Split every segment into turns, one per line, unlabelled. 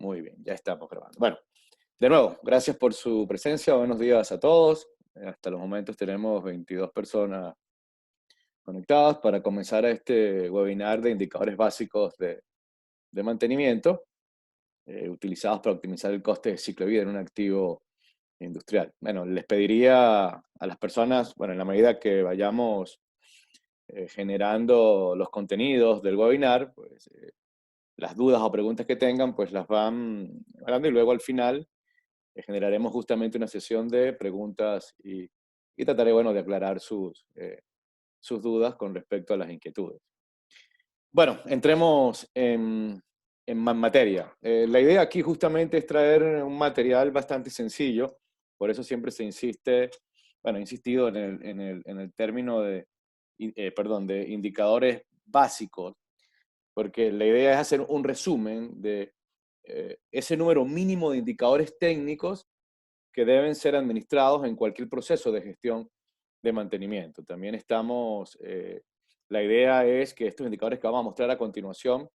Muy bien, ya estamos grabando. Bueno, de nuevo, gracias por su presencia. Buenos días a todos. Hasta los momentos tenemos 22 personas conectadas para comenzar este webinar de indicadores básicos de mantenimiento utilizados para optimizar el coste de ciclo de vida en un activo industrial. Bueno, les pediría a las personas, bueno, en la medida que vayamos generando los contenidos del webinar, pues las dudas o preguntas que tengan, pues las van hablando y luego al final generaremos justamente una sesión de preguntas y trataré, bueno, de aclarar sus dudas con respecto a las inquietudes. Bueno, entremos en materia. La idea aquí justamente es traer un material bastante sencillo, por eso siempre se insiste, bueno, he insistido en el término perdón, de indicadores básicos, porque la idea es hacer un resumen de ese número mínimo de indicadores técnicos que deben ser administrados en cualquier proceso de gestión de mantenimiento. También la idea es que estos indicadores que vamos a mostrar a continuación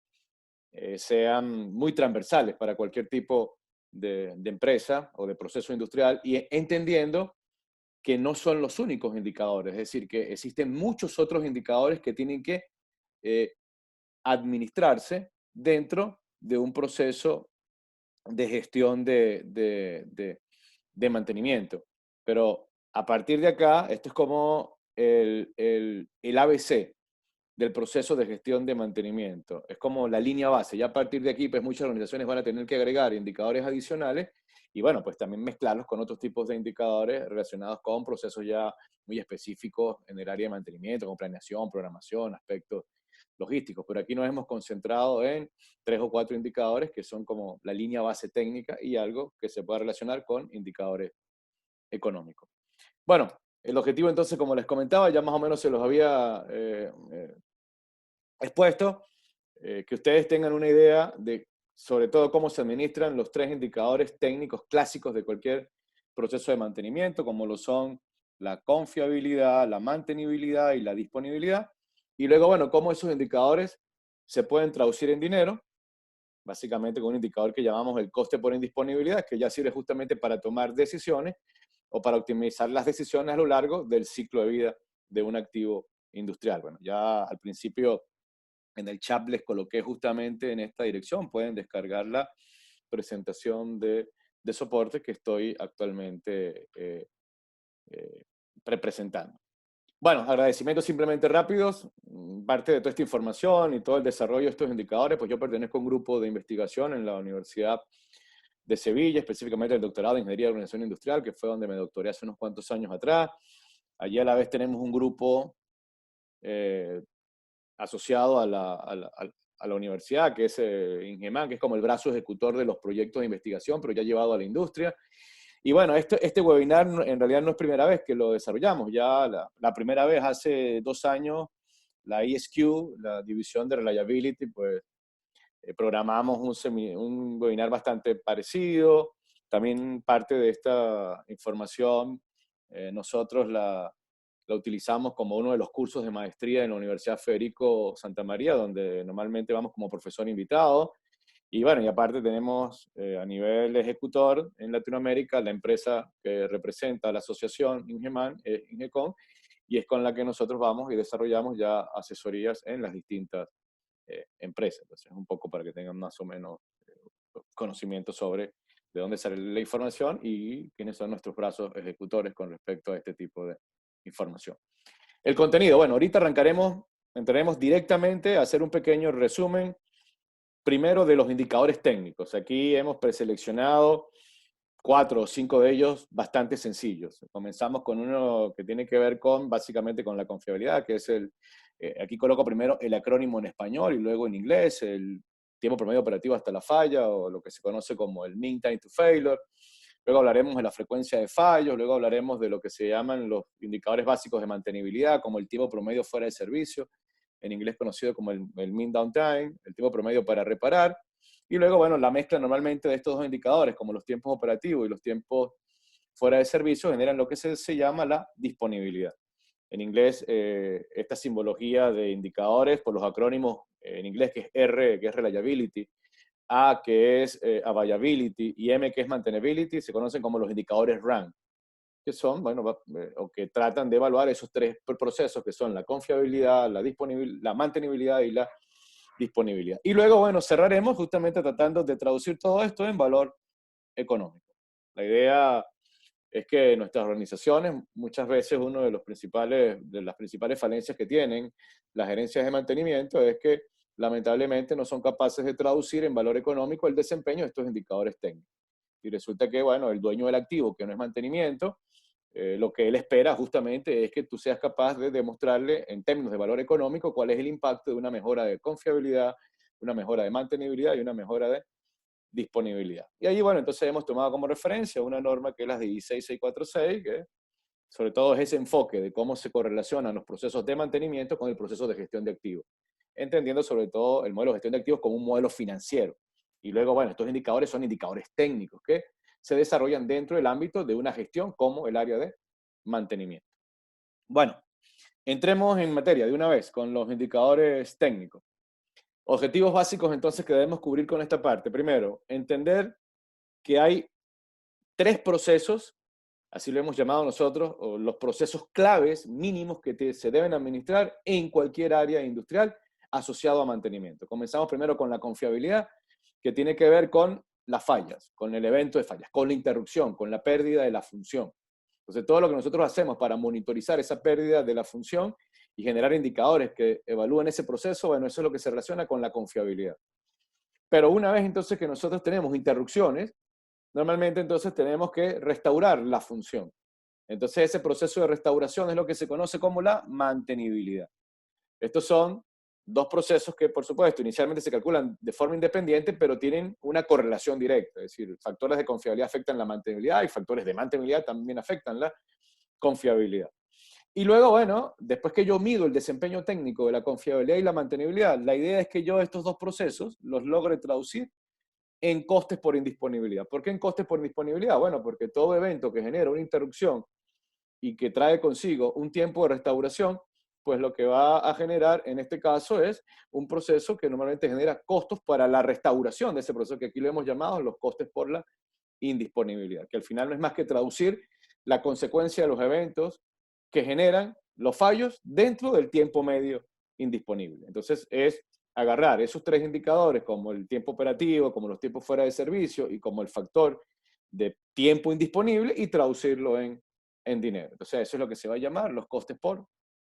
sean muy transversales para cualquier tipo de empresa o de proceso industrial y entendiendo que no son los únicos indicadores, es decir, que existen muchos otros indicadores que tienen que eh, administrarse dentro de un proceso de gestión de mantenimiento. Pero a partir de acá, esto es como el ABC del proceso de gestión de mantenimiento. Es como la línea base. Ya a partir de aquí, pues muchas organizaciones van a tener que agregar indicadores adicionales y bueno, pues también mezclarlos con otros tipos de indicadores relacionados con procesos ya muy específicos en el área de mantenimiento, como planeación, programación, aspectos logísticos. Pero aquí nos hemos concentrado en 3 o 4 indicadores que son como la línea base técnica y algo que se pueda relacionar con indicadores económicos. Bueno, el objetivo entonces, como les comentaba, ya más o menos se los había expuesto, que ustedes tengan una idea de sobre todo cómo se administran los 3 indicadores técnicos clásicos de cualquier proceso de mantenimiento, como lo son la confiabilidad, la mantenibilidad y la disponibilidad. Y luego, bueno, cómo esos indicadores se pueden traducir en dinero, básicamente con un indicador que llamamos el coste por indisponibilidad, que ya sirve justamente para tomar decisiones o para optimizar las decisiones a lo largo del ciclo de vida de un activo industrial. Bueno, ya al principio en el chat les coloqué justamente en esta dirección. Pueden descargar la presentación de soporte que estoy actualmente eh, presentando. Bueno, agradecimientos simplemente rápidos. Parte de toda esta información y todo el desarrollo de estos indicadores, pues yo pertenezco a un grupo de investigación en la Universidad de Sevilla, específicamente el doctorado de Ingeniería de Organización Industrial, que fue donde me doctoré hace unos cuantos años atrás. Allí a la vez tenemos un grupo eh, asociado a la universidad, que es Ingeman, que es como el brazo ejecutor de los proyectos de investigación, pero ya llevado a la industria. Y bueno, este webinar en realidad no es primera vez que lo desarrollamos, ya la primera vez hace 2 años, la ESQ, la División de Reliability, pues programamos un webinar bastante parecido. También parte de esta información nosotros la utilizamos como uno de los cursos de maestría en la Universidad Federico Santa María, donde normalmente vamos como profesor invitado. Y bueno, y aparte tenemos a nivel ejecutor en Latinoamérica la empresa que representa a la asociación Ingeman, Ingecon, y es con la que nosotros vamos y desarrollamos ya asesorías en las distintas empresas. Entonces, un poco para que tengan más o menos conocimiento sobre de dónde sale la información y quiénes son nuestros brazos ejecutores con respecto a este tipo de información. El contenido, bueno, ahorita entraremos directamente a hacer un pequeño resumen primero de los indicadores técnicos. Aquí hemos preseleccionado 4 o 5 de ellos bastante sencillos. Comenzamos con uno que tiene que ver básicamente con la confiabilidad, que es aquí coloco primero el acrónimo en español y luego en inglés, el tiempo promedio operativo hasta la falla, o lo que se conoce como el mean time to failure. Luego hablaremos de la frecuencia de fallos, luego hablaremos de lo que se llaman los indicadores básicos de mantenibilidad, como el tiempo promedio fuera de servicio, en inglés conocido como el mean downtime, el tiempo promedio para reparar. Y luego, bueno, la mezcla normalmente de estos 2 indicadores, como los tiempos operativos y los tiempos fuera de servicio, generan lo que se llama la disponibilidad. En inglés, esta simbología de indicadores, por los acrónimos en inglés, que es R, que es reliability, A, que es availability, y M, que es maintainability, se conocen como los indicadores RAM, que son, bueno, o que tratan de evaluar esos tres procesos, que son la confiabilidad, la mantenibilidad y la disponibilidad. Y luego, bueno, cerraremos justamente tratando de traducir todo esto en valor económico. La idea es que nuestras organizaciones, muchas veces uno de las principales falencias que tienen las gerencias de mantenimiento es que lamentablemente no son capaces de traducir en valor económico el desempeño de estos indicadores técnicos. Y resulta que, bueno, el dueño del activo, que no es mantenimiento, lo que él espera justamente es que tú seas capaz de demostrarle en términos de valor económico cuál es el impacto de una mejora de confiabilidad, una mejora de mantenibilidad y una mejora de disponibilidad. Y ahí, bueno, entonces hemos tomado como referencia una norma que es la 16646, que sobre todo es ese enfoque de cómo se correlacionan los procesos de mantenimiento con el proceso de gestión de activos, entendiendo sobre todo el modelo de gestión de activos como un modelo financiero. Y luego, bueno, estos indicadores son indicadores técnicos que se desarrollan dentro del ámbito de una gestión como el área de mantenimiento. Bueno, entremos en materia de una vez con los indicadores técnicos. Objetivos básicos entonces que debemos cubrir con esta parte. Primero, entender que hay tres procesos, así lo hemos llamado nosotros, o los procesos claves mínimos que se deben administrar en cualquier área industrial asociado a mantenimiento. Comenzamos primero con la confiabilidad, que tiene que ver con las fallas, con el evento de fallas, con la interrupción, con la pérdida de la función. Entonces, todo lo que nosotros hacemos para monitorizar esa pérdida de la función y generar indicadores que evalúen ese proceso, bueno, eso es lo que se relaciona con la confiabilidad. Pero una vez entonces que nosotros tenemos interrupciones, normalmente entonces tenemos que restaurar la función. Entonces ese proceso de restauración es lo que se conoce como la mantenibilidad. Estos son dos procesos que, por supuesto, inicialmente se calculan de forma independiente, pero tienen una correlación directa. Es decir, factores de confiabilidad afectan la mantenibilidad y factores de mantenibilidad también afectan la confiabilidad. Y luego, bueno, después que yo mido el desempeño técnico de la confiabilidad y la mantenibilidad, la idea es que yo estos dos procesos los logre traducir en costes por indisponibilidad. ¿Por qué en costes por indisponibilidad? Bueno, porque todo evento que genera una interrupción y que trae consigo un tiempo de restauración, pues lo que va a generar en este caso es un proceso que normalmente genera costos para la restauración de ese proceso, que aquí lo hemos llamado los costes por la indisponibilidad, que al final no es más que traducir la consecuencia de los eventos que generan los fallos dentro del tiempo medio indisponible. Entonces es agarrar esos tres indicadores como el tiempo operativo, como los tiempos fuera de servicio y como el factor de tiempo indisponible y traducirlo en dinero. Entonces eso es lo que se va a llamar los costes por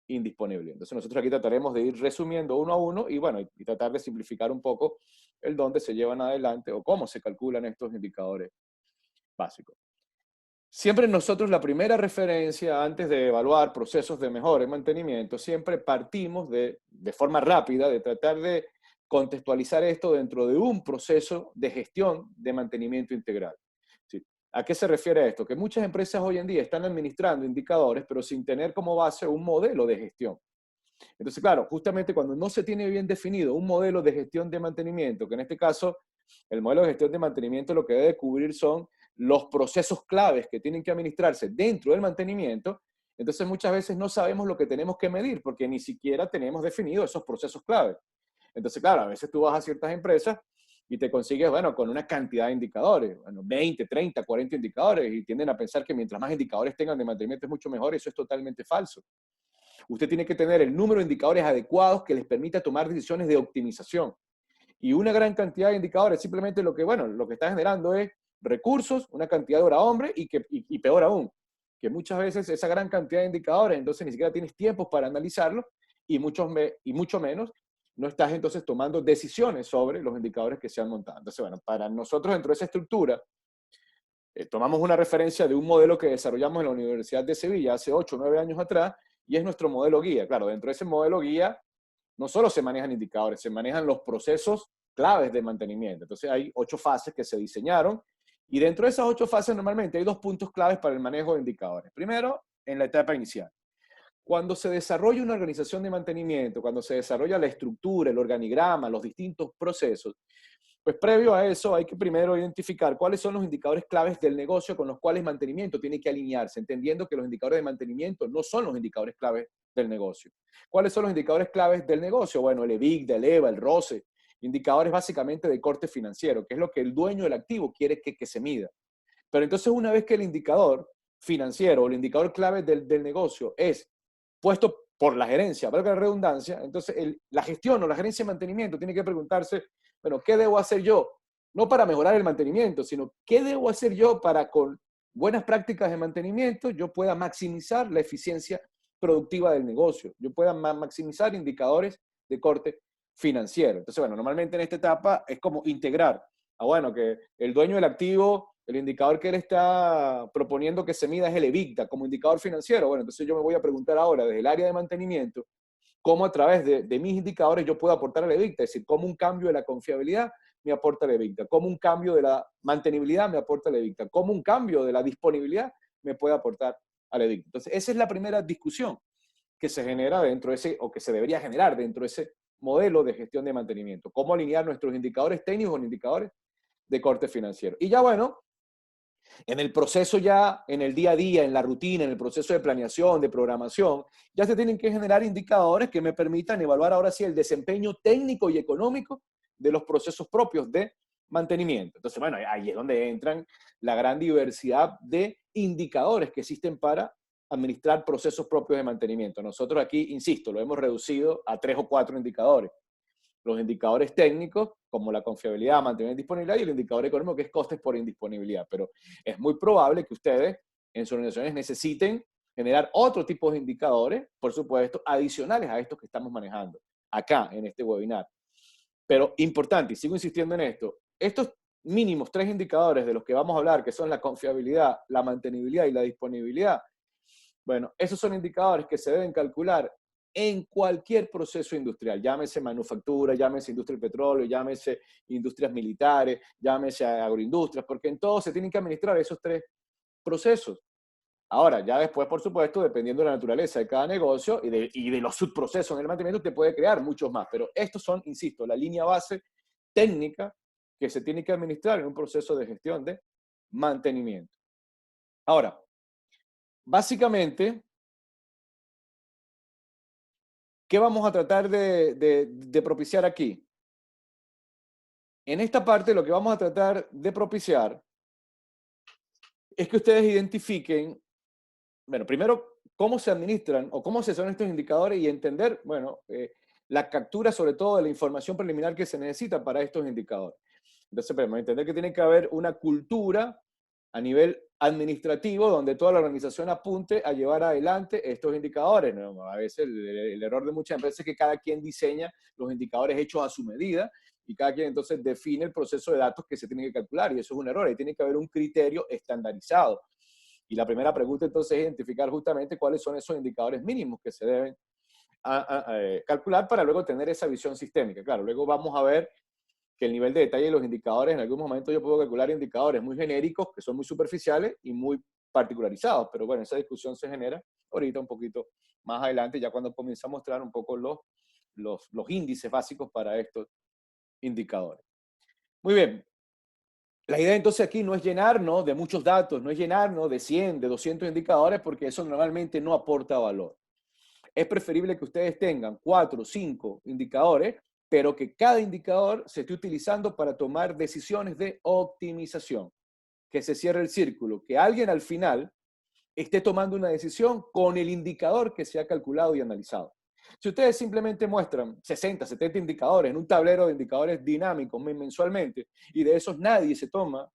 indisponible. Entonces nosotros aquí trataremos de ir resumiendo uno a uno y bueno, y tratar de simplificar un poco el dónde se llevan adelante o cómo se calculan estos indicadores básicos. Siempre nosotros la primera referencia antes de evaluar procesos de mejora y mantenimiento, siempre partimos de forma rápida de tratar de contextualizar esto dentro de un proceso de gestión de mantenimiento integral. ¿Sí? ¿A qué se refiere esto? Que muchas empresas hoy en día están administrando indicadores, pero sin tener como base un modelo de gestión. Entonces, claro, justamente cuando no se tiene bien definido un modelo de gestión de mantenimiento, que en este caso el modelo de gestión de mantenimiento lo que debe cubrir son los procesos claves que tienen que administrarse dentro del mantenimiento, entonces muchas veces no sabemos lo que tenemos que medir porque ni siquiera tenemos definido esos procesos claves. Entonces, claro, a veces tú vas a ciertas empresas y te consigues, bueno, con una cantidad de indicadores, bueno, 20, 30, 40 indicadores, y tienden a pensar que mientras más indicadores tengan de mantenimiento es mucho mejor, y eso es totalmente falso. Usted tiene que tener el número de indicadores adecuados que les permita tomar decisiones de optimización. Y una gran cantidad de indicadores, simplemente lo que, bueno, lo que está generando es recursos, una cantidad de hora hombre y peor aún, que muchas veces esa gran cantidad de indicadores, entonces ni siquiera tienes tiempos para analizarlos y mucho menos no estás entonces tomando decisiones sobre los indicadores que se han montado. Entonces, bueno, para nosotros dentro de esa estructura, tomamos una referencia de un modelo que desarrollamos en la Universidad de Sevilla hace 8 o 9 años atrás y es nuestro modelo guía. Claro, dentro de ese modelo guía no solo se manejan indicadores, se manejan los procesos claves de mantenimiento. Entonces hay 8 fases que se diseñaron y dentro de esas 8 fases normalmente hay 2 puntos claves para el manejo de indicadores. Primero, en la etapa inicial. Cuando se desarrolla una organización de mantenimiento, cuando se desarrolla la estructura, el organigrama, los distintos procesos, pues previo a eso hay que primero identificar cuáles son los indicadores claves del negocio con los cuales mantenimiento tiene que alinearse, entendiendo que los indicadores de mantenimiento no son los indicadores claves del negocio. ¿Cuáles son los indicadores claves del negocio? Bueno, el EBITDA, el EVA, el ROCE, indicadores básicamente de corte financiero, que es lo que el dueño del activo quiere que se mida. Pero entonces una vez que el indicador financiero o el indicador clave del negocio es puesto por la gerencia, valga la redundancia, entonces la gestión o la gerencia de mantenimiento tiene que preguntarse, bueno, ¿qué debo hacer yo? No para mejorar el mantenimiento, sino ¿qué debo hacer yo para con buenas prácticas de mantenimiento yo pueda maximizar la eficiencia productiva del negocio, yo pueda maximizar indicadores de corte financiero? Entonces, bueno, normalmente en esta etapa es como integrar, bueno, que el dueño del activo, el indicador que él está proponiendo que se mida es el EBITDA como indicador financiero. Bueno, entonces yo me voy a preguntar ahora desde el área de mantenimiento, cómo a través de mis indicadores yo puedo aportar al EBITDA, es decir, cómo un cambio de la confiabilidad me aporta al EBITDA, cómo un cambio de la mantenibilidad me aporta al EBITDA, cómo un cambio de la disponibilidad me puede aportar al EBITDA. Entonces, esa es la primera discusión que se genera dentro de ese, o que se debería generar dentro de ese modelo de gestión de mantenimiento. Cómo alinear nuestros indicadores técnicos con indicadores de corte financiero. Y ya bueno, en el proceso ya, en el día a día, en la rutina, en el proceso de planeación, de programación, ya se tienen que generar indicadores que me permitan evaluar ahora sí el desempeño técnico y económico de los procesos propios de mantenimiento. Entonces, bueno, ahí es donde entran la gran diversidad de indicadores que existen para administrar procesos propios de mantenimiento. Nosotros aquí, insisto, lo hemos reducido a 3 o 4 indicadores. Los indicadores técnicos, como la confiabilidad, mantenimiento y disponibilidad, y el indicador económico, que es costes por indisponibilidad. Pero es muy probable que ustedes en sus organizaciones necesiten generar otro tipo de indicadores, por supuesto, adicionales a estos que estamos manejando acá en este webinar. Pero importante, y sigo insistiendo en esto, estos mínimos 3 indicadores de los que vamos a hablar, que son la confiabilidad, la mantenibilidad y la disponibilidad, bueno, esos son indicadores que se deben calcular en cualquier proceso industrial, llámese manufactura, llámese industria del petróleo, llámese industrias militares, llámese agroindustrias, porque en todo se tienen que administrar esos 3 procesos. Ahora, ya después, por supuesto, dependiendo de la naturaleza de cada negocio y de los subprocesos en el mantenimiento, usted puede crear muchos más, pero estos son, insisto, la línea base técnica que se tiene que administrar en un proceso de gestión de mantenimiento. Ahora, básicamente, ¿qué vamos a tratar de propiciar aquí? En esta parte lo que vamos a tratar de propiciar es que ustedes identifiquen, bueno, primero, cómo se administran o cómo se son estos indicadores y entender, bueno, la captura sobre todo de la información preliminar que se necesita para estos indicadores. Entonces, podemos entender que tiene que haber una cultura a nivel administrativo donde toda la organización apunte a llevar adelante estos indicadores, ¿no? A veces el error de muchas empresas es que cada quien diseña los indicadores hechos a su medida y cada quien entonces define el proceso de datos que se tiene que calcular, y eso es un error. Ahí tiene que haber un criterio estandarizado. Y la primera pregunta entonces es identificar justamente cuáles son esos indicadores mínimos que se deben calcular para luego tener esa visión sistémica. Claro, luego vamos a ver que el nivel de detalle de los indicadores, en algún momento yo puedo calcular indicadores muy genéricos, que son muy superficiales y muy particularizados, pero bueno, esa discusión se genera ahorita un poquito más adelante, ya cuando comienza a mostrar un poco los índices básicos para estos indicadores. Muy bien. La idea entonces aquí no es llenarnos de muchos datos, no es llenarnos de 100, de 200 indicadores, porque eso normalmente no aporta valor. Es preferible que ustedes tengan 4 o 5 indicadores, pero que cada indicador se esté utilizando para tomar decisiones de optimización. Que se cierre el círculo, que alguien al final esté tomando una decisión con el indicador que se ha calculado y analizado. Si ustedes simplemente muestran 60, 70 indicadores en un tablero de indicadores dinámicos mensualmente y de esos nadie se toma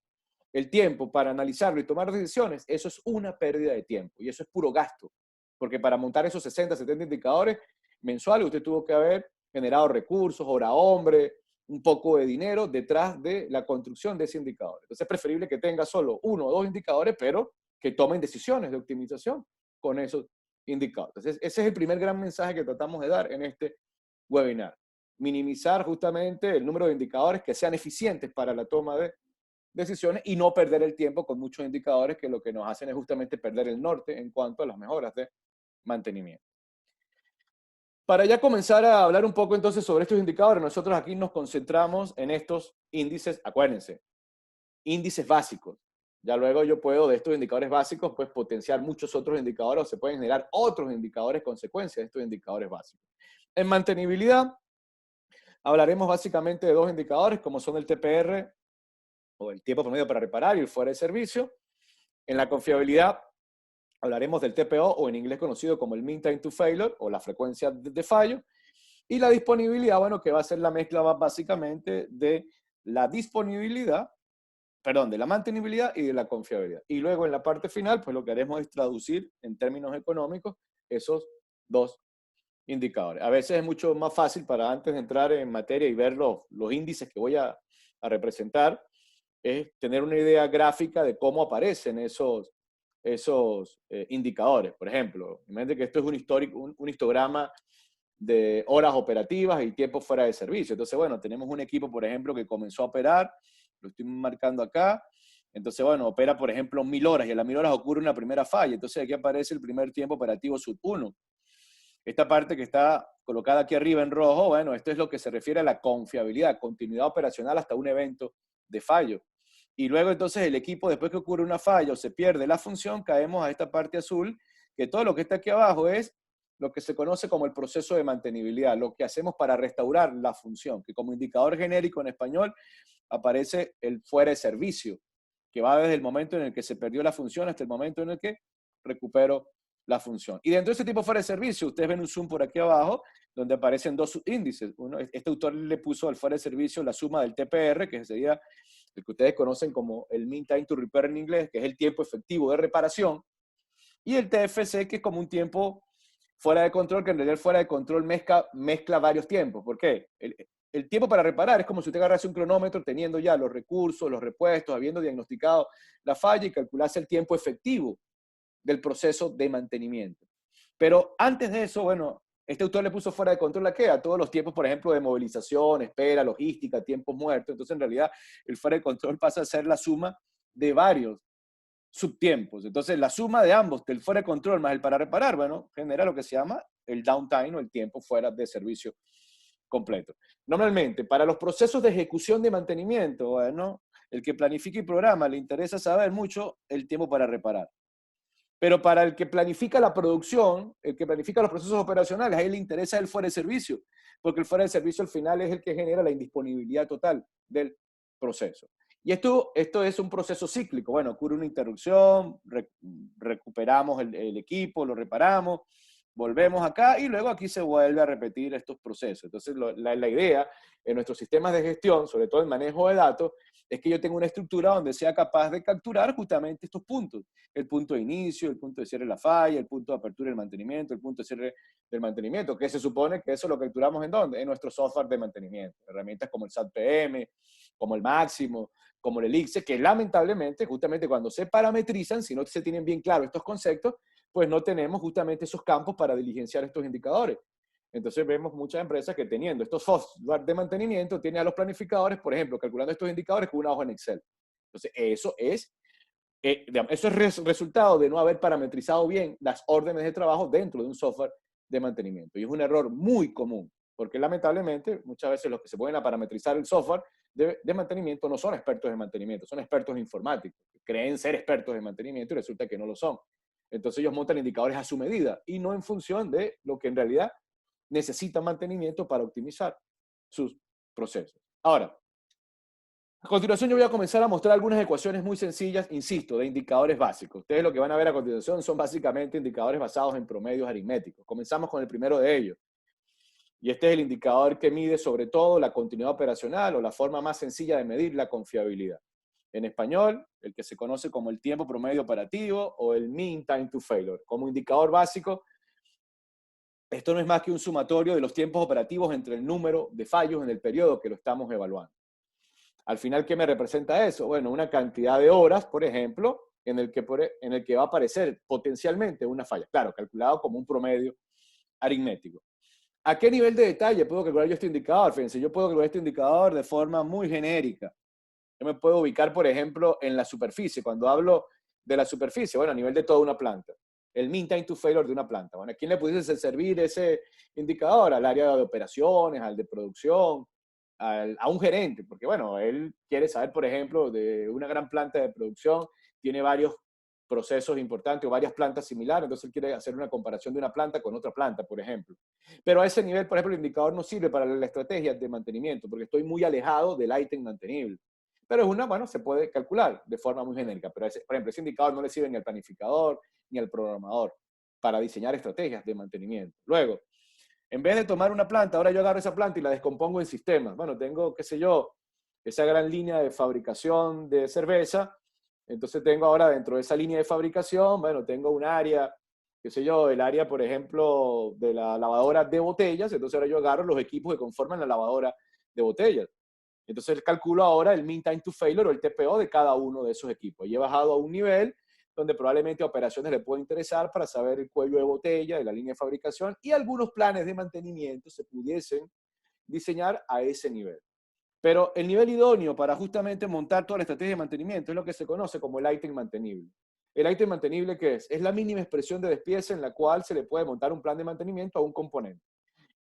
el tiempo para analizarlo y tomar decisiones, eso es una pérdida de tiempo y eso es puro gasto. Porque para montar esos 60, 70 indicadores mensuales, usted tuvo que haber generado recursos, hora hombre, un poco de dinero detrás de la construcción de ese indicador. Entonces es preferible que tenga solo 1 o 2 indicadores, pero que tomen decisiones de optimización con esos indicadores. Entonces ese es el primer gran mensaje que tratamos de dar en este webinar. Minimizar justamente el número de indicadores que sean eficientes para la toma de decisiones y no perder el tiempo con muchos indicadores que lo que nos hacen es justamente perder el norte en cuanto a las mejoras de mantenimiento. Para ya comenzar a hablar un poco entonces sobre estos indicadores, nosotros aquí nos concentramos en estos índices, acuérdense, índices básicos. Ya luego yo puedo de estos indicadores básicos pues potenciar muchos otros indicadores o se pueden generar otros indicadores consecuencias de estos indicadores básicos. En mantenibilidad Hablaremos básicamente de dos indicadores, como son el TPR, o el tiempo promedio para reparar, y el fuera de servicio. En la confiabilidad hablaremos del TPO, o en inglés conocido como el Mean Time to Failure, o la frecuencia de fallo. Y la disponibilidad, bueno, que va a ser la mezcla básicamente de la disponibilidad, perdón, de la mantenibilidad y de la confiabilidad. Y luego en la parte final, pues lo que haremos es traducir en términos económicos esos dos indicadores. A veces es mucho más fácil para antes de entrar en materia y ver los índices que voy a representar, es tener una idea gráfica de cómo aparecen esos indicadores. Por ejemplo, imagínate que esto es un histograma de horas operativas y tiempo fuera de servicio. Entonces, bueno, tenemos un equipo, por ejemplo, que comenzó a operar, lo estoy marcando acá. Entonces, bueno, opera, por ejemplo, 1000 horas y a las 1000 horas ocurre una primera falla. Entonces, aquí aparece el primer tiempo operativo sub 1. Esta parte que está colocada aquí arriba en rojo, bueno, esto es lo que se refiere a la confiabilidad, continuidad operacional hasta un evento de fallo. Y luego entonces el equipo, después que ocurre una falla o se pierde la función, caemos a esta parte azul, que todo lo que está aquí abajo es lo que se conoce como el proceso de mantenibilidad, lo que hacemos para restaurar la función, que como indicador genérico en español aparece el fuera de servicio, que va desde el momento en el que se perdió la función hasta el momento en el que recupero la función. Y dentro de este tipo fuera de servicio, ustedes ven un zoom por aquí abajo, donde aparecen dos índices. Uno, este autor le puso al fuera de servicio la suma del TPR, que sería el que ustedes conocen como el Mean Time to Repair en inglés, que es el tiempo efectivo de reparación, y el TFC, que es como un tiempo fuera de control, que en realidad el fuera de control mezcla varios tiempos. ¿Por qué? El tiempo para reparar es como si usted agarrase un cronómetro teniendo ya los recursos, los repuestos, habiendo diagnosticado la falla y calculase el tiempo efectivo del proceso de mantenimiento. Pero antes de eso, bueno, este autor le puso fuera de control a qué? A todos los tiempos, por ejemplo, de movilización, espera, logística, tiempos muertos. Entonces, en realidad, el fuera de control pasa a ser la suma de varios subtiempos. Entonces, la suma de ambos, del fuera de control más el para reparar, bueno, genera lo que se llama el downtime o el tiempo fuera de servicio completo. Normalmente, para los procesos de ejecución de mantenimiento, bueno, el que planifica y programa le interesa saber mucho el tiempo para reparar. Pero para el que planifica la producción, el que planifica los procesos operacionales, a él le interesa el fuera de servicio, porque el fuera de servicio al final es el que genera la indisponibilidad total del proceso. Y esto es un proceso cíclico. Bueno, ocurre una interrupción, recuperamos el equipo, lo reparamos, volvemos acá y luego aquí se vuelve a repetir estos procesos. Entonces, la idea en nuestros sistemas de gestión, sobre todo el manejo de datos, es que yo tenga una estructura donde sea capaz de capturar justamente estos puntos. El punto de inicio, el punto de cierre de la falla, el punto de apertura del mantenimiento, el punto de cierre del mantenimiento, que se supone que eso lo capturamos ¿en dónde? En nuestro software de mantenimiento. Herramientas como el SAP PM, como el Máximo, como el Elixir, que lamentablemente, justamente cuando se parametrizan, si no se tienen bien claros estos conceptos, pues no tenemos justamente esos campos para diligenciar estos indicadores. Entonces vemos muchas empresas que teniendo estos software de mantenimiento, tienen a los planificadores, por ejemplo, calculando estos indicadores con una hoja en Excel. Entonces eso es resultado de no haber parametrizado bien las órdenes de trabajo dentro de un software de mantenimiento. Y es un error muy común, porque lamentablemente muchas veces los que se pueden a parametrizar el software de mantenimiento no son expertos de mantenimiento, son expertos informáticos, creen ser expertos de mantenimiento y resulta que no lo son. Entonces ellos montan indicadores a su medida y no en función de lo que en realidad necesita mantenimiento para optimizar sus procesos. Ahora, a continuación yo voy a comenzar a mostrar algunas ecuaciones muy sencillas, insisto, de indicadores básicos. Ustedes lo que van a ver a continuación son básicamente indicadores basados en promedios aritméticos. Comenzamos con el primero de ellos. Y este es el indicador que mide sobre todo la continuidad operacional o la forma más sencilla de medir la confiabilidad. En español, el que se conoce como el tiempo promedio operativo o el mean time to failure. Como indicador básico, esto no es más que un sumatorio de los tiempos operativos entre el número de fallos en el periodo que lo estamos evaluando. Al final, ¿qué me representa eso? Bueno, una cantidad de horas, por ejemplo, en el que va a aparecer potencialmente una falla. Claro, calculado como un promedio aritmético. ¿A qué nivel de detalle puedo calcular yo este indicador? Fíjense, yo puedo calcular este indicador de forma muy genérica. Yo me puedo ubicar, por ejemplo, en la superficie. Cuando hablo de la superficie, bueno, a nivel de toda una planta. El mean time to failure de una planta. Bueno, ¿a quién le pudiese servir ese indicador? Al área de operaciones, al de producción, a un gerente, porque bueno, él quiere saber, por ejemplo, de una gran planta de producción, tiene varios procesos importantes o varias plantas similares, entonces él quiere hacer una comparación de una planta con otra planta, por ejemplo. Pero a ese nivel, por ejemplo, el indicador no sirve para la estrategia de mantenimiento, porque estoy muy alejado del ítem mantenible. Pero es una, bueno, se puede calcular de forma muy genérica, pero por ejemplo, ese indicador no le sirve ni al planificador ni al programador para diseñar estrategias de mantenimiento. Luego, en vez de tomar una planta, ahora yo agarro esa planta y la descompongo en sistemas. Bueno, tengo, qué sé yo, esa gran línea de fabricación de cerveza. Entonces tengo ahora dentro de esa línea de fabricación, bueno, tengo un área, qué sé yo, el área, por ejemplo, de la lavadora de botellas. Entonces ahora yo agarro los equipos que conforman la lavadora de botellas. Entonces calculo ahora el mean time to failure o el TPO de cada uno de esos equipos. Y he bajado a un nivel donde probablemente a operaciones le puede interesar para saber el cuello de botella de la línea de fabricación y algunos planes de mantenimiento se pudiesen diseñar a ese nivel. Pero el nivel idóneo para justamente montar toda la estrategia de mantenimiento es lo que se conoce como el ítem mantenible. ¿El ítem mantenible qué es? Es la mínima expresión de despieza en la cual se le puede montar un plan de mantenimiento a un componente.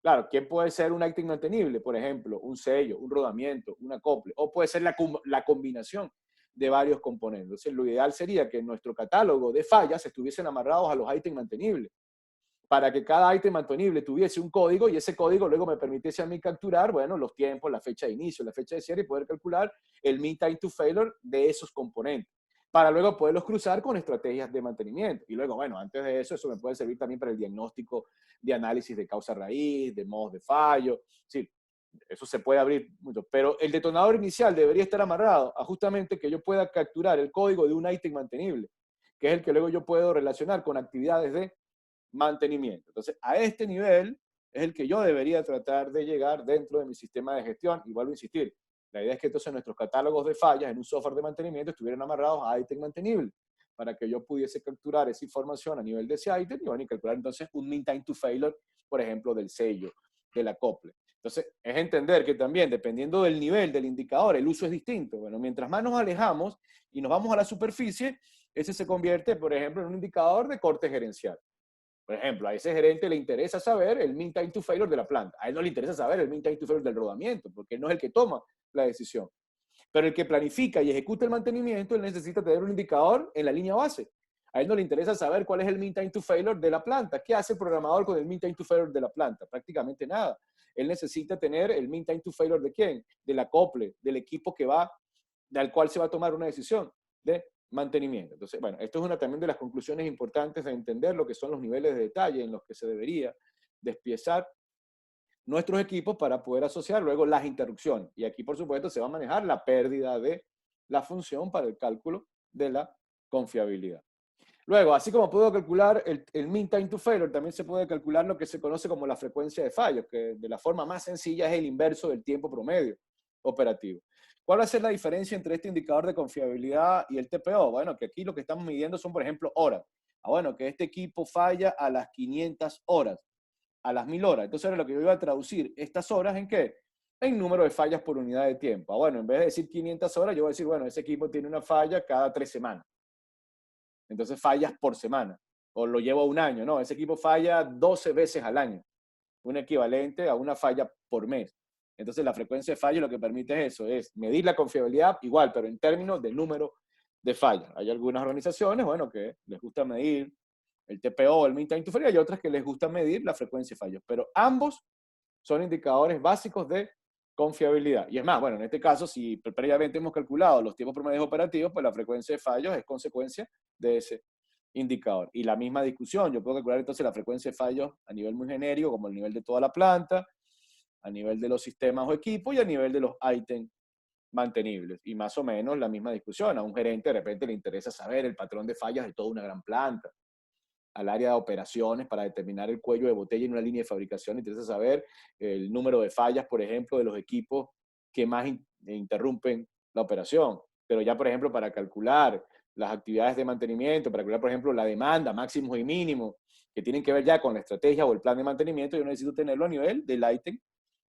Claro, ¿quién puede ser un ítem mantenible? Por ejemplo, un sello, un rodamiento, un acople, o puede ser la combinación de varios componentes. Entonces, lo ideal sería que nuestro catálogo de fallas estuviesen amarrados a los ítems mantenibles, para que cada ítem mantenible tuviese un código y ese código luego me permitiese a mí capturar, bueno, los tiempos, la fecha de inicio, la fecha de cierre y poder calcular el mean time to failure de esos componentes, para luego poderlos cruzar con estrategias de mantenimiento. Y luego, bueno, antes de eso, eso me puede servir también para el diagnóstico de análisis de causa raíz, de modos de fallo. Sí, eso se puede abrir mucho, pero el detonador inicial debería estar amarrado a justamente que yo pueda capturar el código de un ítem mantenible, que es el que luego yo puedo relacionar con actividades de mantenimiento. Entonces, a este nivel es el que yo debería tratar de llegar dentro de mi sistema de gestión. Y vuelvo a insistir, la idea es que entonces nuestros catálogos de fallas en un software de mantenimiento estuvieran amarrados a ítem mantenible, para que yo pudiese capturar esa información a nivel de ese ítem y, bueno, y calcular entonces un mean time to failure, por ejemplo, del sello, del acople. Entonces, es entender que también, dependiendo del nivel del indicador, el uso es distinto. Bueno, mientras más nos alejamos y nos vamos a la superficie, ese se convierte, por ejemplo, en un indicador de corte gerencial. Por ejemplo, a ese gerente le interesa saber el mean time to failure de la planta. A él no le interesa saber el mean time to failure del rodamiento, porque él no es el que toma la decisión. Pero el que planifica y ejecuta el mantenimiento, él necesita tener un indicador en la línea base. A él no le interesa saber cuál es el mean time to failure de la planta. ¿Qué hace el programador con el mean time to failure de la planta? Prácticamente nada. Él necesita tener el mean time to failure de quién? Del acople, del equipo que va, del cual se va a tomar una decisión de mantenimiento. Entonces, bueno, esto es una también de las conclusiones importantes de entender lo que son los niveles de detalle en los que se debería despiezar nuestros equipos para poder asociar luego las interrupciones. Y aquí, por supuesto, se va a manejar la pérdida de la función para el cálculo de la confiabilidad. Luego, así como puedo calcular el mean time to failure, también se puede calcular lo que se conoce como la frecuencia de fallos, que de la forma más sencilla es el inverso del tiempo promedio operativo. ¿Cuál va a ser la diferencia entre este indicador de confiabilidad y el TPO? Bueno, que aquí lo que estamos midiendo son, por ejemplo, horas. Bueno, que este equipo falla a las 500 horas, a las 1000 horas. Entonces, ahora lo que yo iba a traducir estas horas en qué? En número de fallas por unidad de tiempo. Bueno, en vez de decir 500 horas, yo voy a decir, bueno, ese equipo tiene una falla cada 3 semanas. Entonces, fallas por semana. O lo llevo a un año. No, ese equipo falla 12 veces al año. Un equivalente a una falla por mes. Entonces, la frecuencia de fallo lo que permite es eso, es medir la confiabilidad igual, pero en términos de número de fallas. Hay algunas organizaciones, bueno, que les gusta medir el TPO, el mean time to failure, y otras que les gusta medir la frecuencia de fallos. Pero ambos son indicadores básicos de confiabilidad. Y es más, bueno, en este caso, si previamente hemos calculado los tiempos promedios operativos, pues la frecuencia de fallos es consecuencia de ese indicador. Y la misma discusión, yo puedo calcular entonces la frecuencia de fallos a nivel muy genérico, como el nivel de toda la planta, a nivel de los sistemas o equipos y a nivel de los ítems mantenibles. Y más o menos la misma discusión. A un gerente de repente le interesa saber el patrón de fallas de toda una gran planta. Al área de operaciones para determinar el cuello de botella en una línea de fabricación, le interesa saber el número de fallas, por ejemplo, de los equipos que más interrumpen la operación. Pero ya, por ejemplo, para calcular las actividades de mantenimiento, para calcular, por ejemplo, la demanda, máximos y mínimos, que tienen que ver ya con la estrategia o el plan de mantenimiento, yo necesito tenerlo a nivel del ítem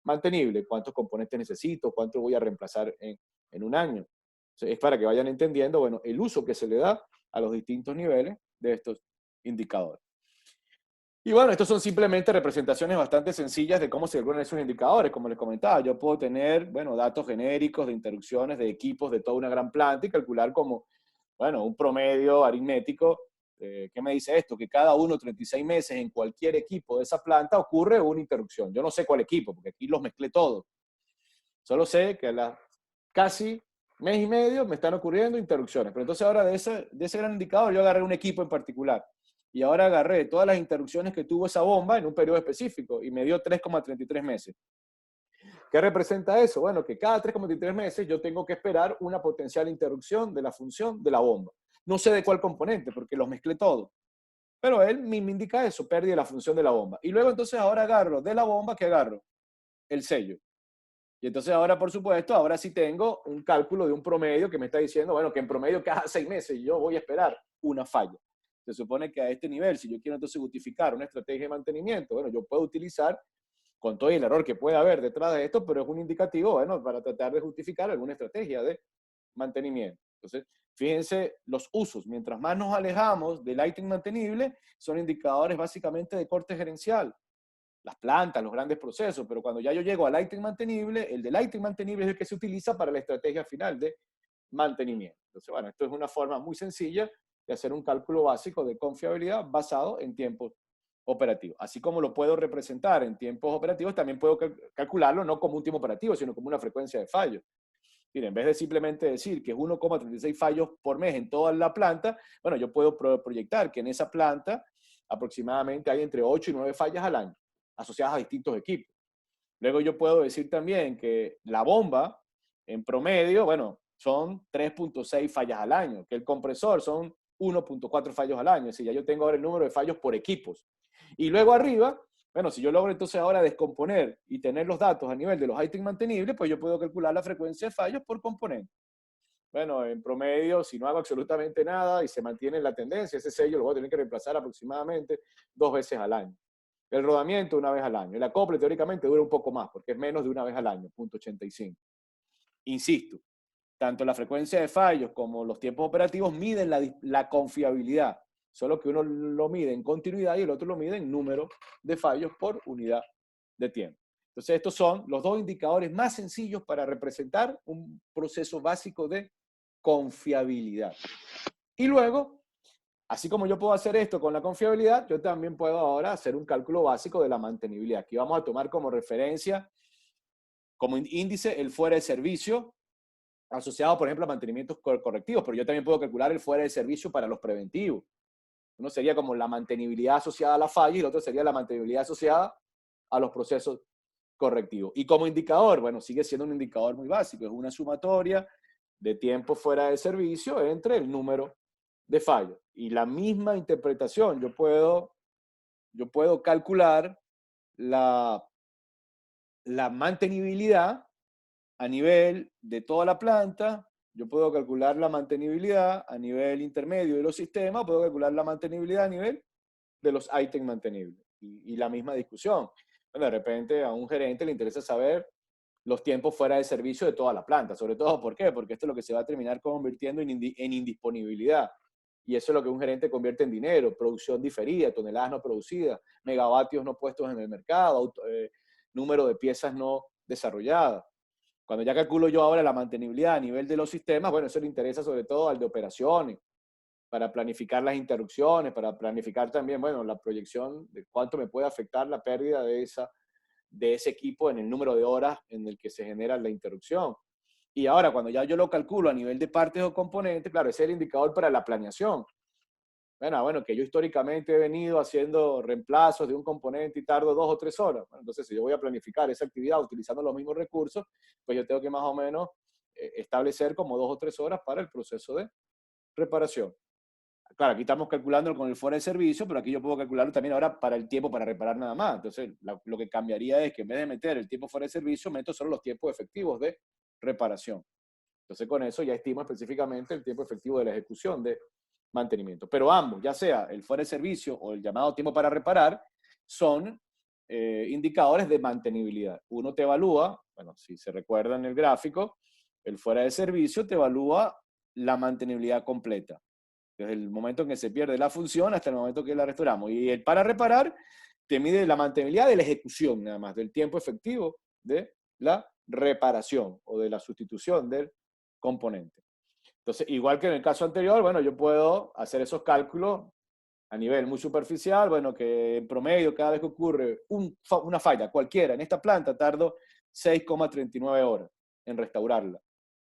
mantenible. ¿Cuántos componentes necesito? ¿Cuánto voy a reemplazar en un año? Entonces, es para que vayan entendiendo, bueno, el uso que se le da a los distintos niveles de estos indicadores. Y bueno, estos son simplemente representaciones bastante sencillas de cómo se calculan esos indicadores. Como les comentaba, yo puedo tener, bueno, datos genéricos de interrupciones de equipos de toda una gran planta y calcular como Bueno, un promedio aritmético, ¿qué me dice esto? Que cada 36 meses en cualquier equipo de esa planta ocurre una interrupción. Yo no sé cuál equipo, porque aquí los mezclé todos. Solo sé que a la casi mes y medio me están ocurriendo interrupciones. Pero entonces ahora de ese gran indicador yo agarré un equipo en particular. Y ahora agarré todas las interrupciones que tuvo esa bomba en un periodo específico y me dio 3,33 meses. ¿Qué representa eso? Bueno, que cada 3,33 meses yo tengo que esperar una potencial interrupción de la función de la bomba. No sé de cuál componente, porque los mezclé todos. Pero él me indica eso, pérdida de la función de la bomba. Y luego entonces ahora agarro de la bomba, ¿qué agarro? El sello. Y entonces ahora, por supuesto, ahora sí tengo un cálculo de un promedio que me está diciendo, bueno, que en promedio cada 6 meses yo voy a esperar una falla. Se supone que a este nivel, si yo quiero entonces justificar una estrategia de mantenimiento, bueno, yo puedo utilizar con todo el error que puede haber detrás de esto, pero es un indicativo, bueno, para tratar de justificar alguna estrategia de mantenimiento. Entonces, fíjense los usos. Mientras más nos alejamos del Lightning mantenible, son indicadores básicamente de corte gerencial. Las plantas, los grandes procesos, pero cuando ya yo llego al Lightning mantenible, el de Lightning mantenible es el que se utiliza para la estrategia final de mantenimiento. Entonces, bueno, esto es una forma muy sencilla de hacer un cálculo básico de confiabilidad basado en tiempos operativos. Así como lo puedo representar en tiempos operativos, también puedo calcularlo no como un tiempo operativo, sino como una frecuencia de fallos. Mira, en vez de simplemente decir que es 1,36 fallos por mes en toda la planta, bueno, yo puedo proyectar que en esa planta aproximadamente hay entre 8 y 9 fallas al año, asociadas a distintos equipos. Luego yo puedo decir también que la bomba, en promedio, bueno, son 3,6 fallas al año, que el compresor son 1,4 fallos al año, es decir, ya yo tengo ahora el número de fallos por equipos. Y luego arriba, bueno, si yo logro entonces ahora descomponer y tener los datos a nivel de los items mantenibles, pues yo puedo calcular la frecuencia de fallos por componente. Bueno, en promedio, si no hago absolutamente nada y se mantiene la tendencia, ese sello lo voy a tener que reemplazar aproximadamente 2 veces al año. El rodamiento una vez al año. El acople teóricamente dura un poco más, porque es menos de una vez al año, 0,85. Insisto, tanto la frecuencia de fallos como los tiempos operativos miden la confiabilidad, solo que uno lo mide en continuidad y el otro lo mide en número de fallos por unidad de tiempo. Entonces, estos son los dos indicadores más sencillos para representar un proceso básico de confiabilidad. Y luego, así como yo puedo hacer esto con la confiabilidad, yo también puedo ahora hacer un cálculo básico de la mantenibilidad. Aquí vamos a tomar como referencia, como índice, el fuera de servicio, asociado, por ejemplo, a mantenimientos correctivos, pero yo también puedo calcular el fuera de servicio para los preventivos. Uno sería como la mantenibilidad asociada a la falla y el otro sería la mantenibilidad asociada a los procesos correctivos. Y como indicador, bueno, sigue siendo un indicador muy básico, es una sumatoria de tiempo fuera de servicio entre el número de fallos. Y la misma interpretación, yo puedo calcular la mantenibilidad a nivel de toda la planta, yo puedo calcular la mantenibilidad a nivel intermedio de los sistemas, puedo calcular la mantenibilidad a nivel de los ítems mantenibles. Y la misma discusión. Bueno, de repente a un gerente le interesa saber los tiempos fuera de servicio de toda la planta, sobre todo, ¿por qué? Porque esto es lo que se va a terminar convirtiendo en indisponibilidad. Y eso es lo que un gerente convierte en dinero, producción diferida, toneladas no producidas, megavatios no puestos en el mercado, número de piezas no desarrolladas. Cuando ya calculo yo ahora la mantenibilidad a nivel de los sistemas, bueno, eso le interesa sobre todo al de operaciones, para planificar las interrupciones, para planificar también, bueno, la proyección de cuánto me puede afectar la pérdida de ese equipo en el número de horas en el que se genera la interrupción. Y ahora, cuando ya yo lo calculo a nivel de partes o componentes, claro, ese es el indicador para la planeación. Bueno, que yo históricamente he venido haciendo reemplazos de un componente y tardo 2 o 3 horas. Bueno, entonces, si yo voy a planificar esa actividad utilizando los mismos recursos, pues yo tengo que más o menos establecer como 2 o 3 horas para el proceso de reparación. Claro, aquí estamos calculando con el fuera de servicio, pero aquí yo puedo calcularlo también ahora para el tiempo para reparar nada más. Entonces, lo que cambiaría es que en vez de meter el tiempo fuera de servicio, meto solo los tiempos efectivos de reparación. Entonces, con eso ya estimo específicamente el tiempo efectivo de la ejecución de mantenimiento. Pero ambos, ya sea el fuera de servicio o el llamado tiempo para reparar, son indicadores de mantenibilidad. Uno te evalúa, bueno, si se recuerda en el gráfico, el fuera de servicio te evalúa la mantenibilidad completa. Desde el momento en que se pierde la función hasta el momento que la restauramos. Y el para reparar te mide la mantenibilidad de la ejecución, nada más, del tiempo efectivo de la reparación o de la sustitución del componente. Entonces, igual que en el caso anterior, bueno, yo puedo hacer esos cálculos a nivel muy superficial, bueno, que en promedio cada vez que ocurre una falla cualquiera en esta planta tardo 6,39 horas en restaurarla.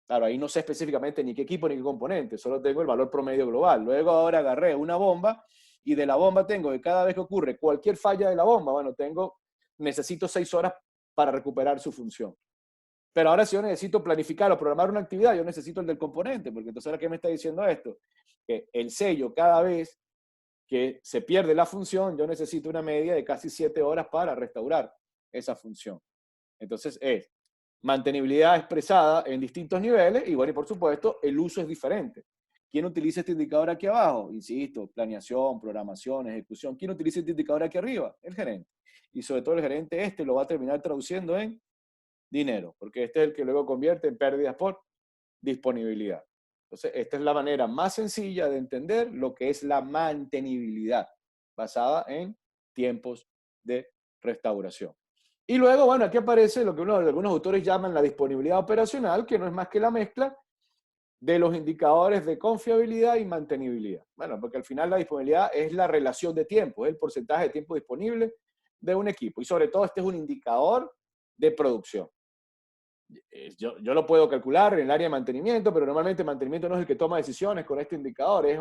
Claro, ahí no sé específicamente ni qué equipo ni qué componente, solo tengo el valor promedio global. Luego ahora agarré una bomba y de la bomba tengo que cada vez que ocurre cualquier falla de la bomba, bueno, necesito 6 horas para recuperar su función. Pero ahora si yo necesito planificar o programar una actividad, yo necesito el del componente, porque entonces ahora, ¿qué me está diciendo esto? Que el sello cada vez que se pierde la función, yo necesito una media de casi 7 horas para restaurar esa función. Entonces es mantenibilidad expresada en distintos niveles y bueno, y por supuesto, el uso es diferente. ¿Quién utiliza este indicador aquí abajo? Insisto, planeación, programación, ejecución. ¿Quién utiliza este indicador aquí arriba? El gerente. Y sobre todo el gerente lo va a terminar traduciendo en dinero, porque este es el que luego convierte en pérdidas por disponibilidad. Entonces, esta es la manera más sencilla de entender lo que es la mantenibilidad, basada en tiempos de restauración. Y luego, bueno, aquí aparece lo que algunos autores llaman la disponibilidad operacional, que no es más que la mezcla de los indicadores de confiabilidad y mantenibilidad. Bueno, porque al final la disponibilidad es la relación de tiempo, es el porcentaje de tiempo disponible de un equipo. Y sobre todo este es un indicador de producción. Yo lo puedo calcular en el área de mantenimiento, pero normalmente mantenimiento no es el que toma decisiones con este indicador, es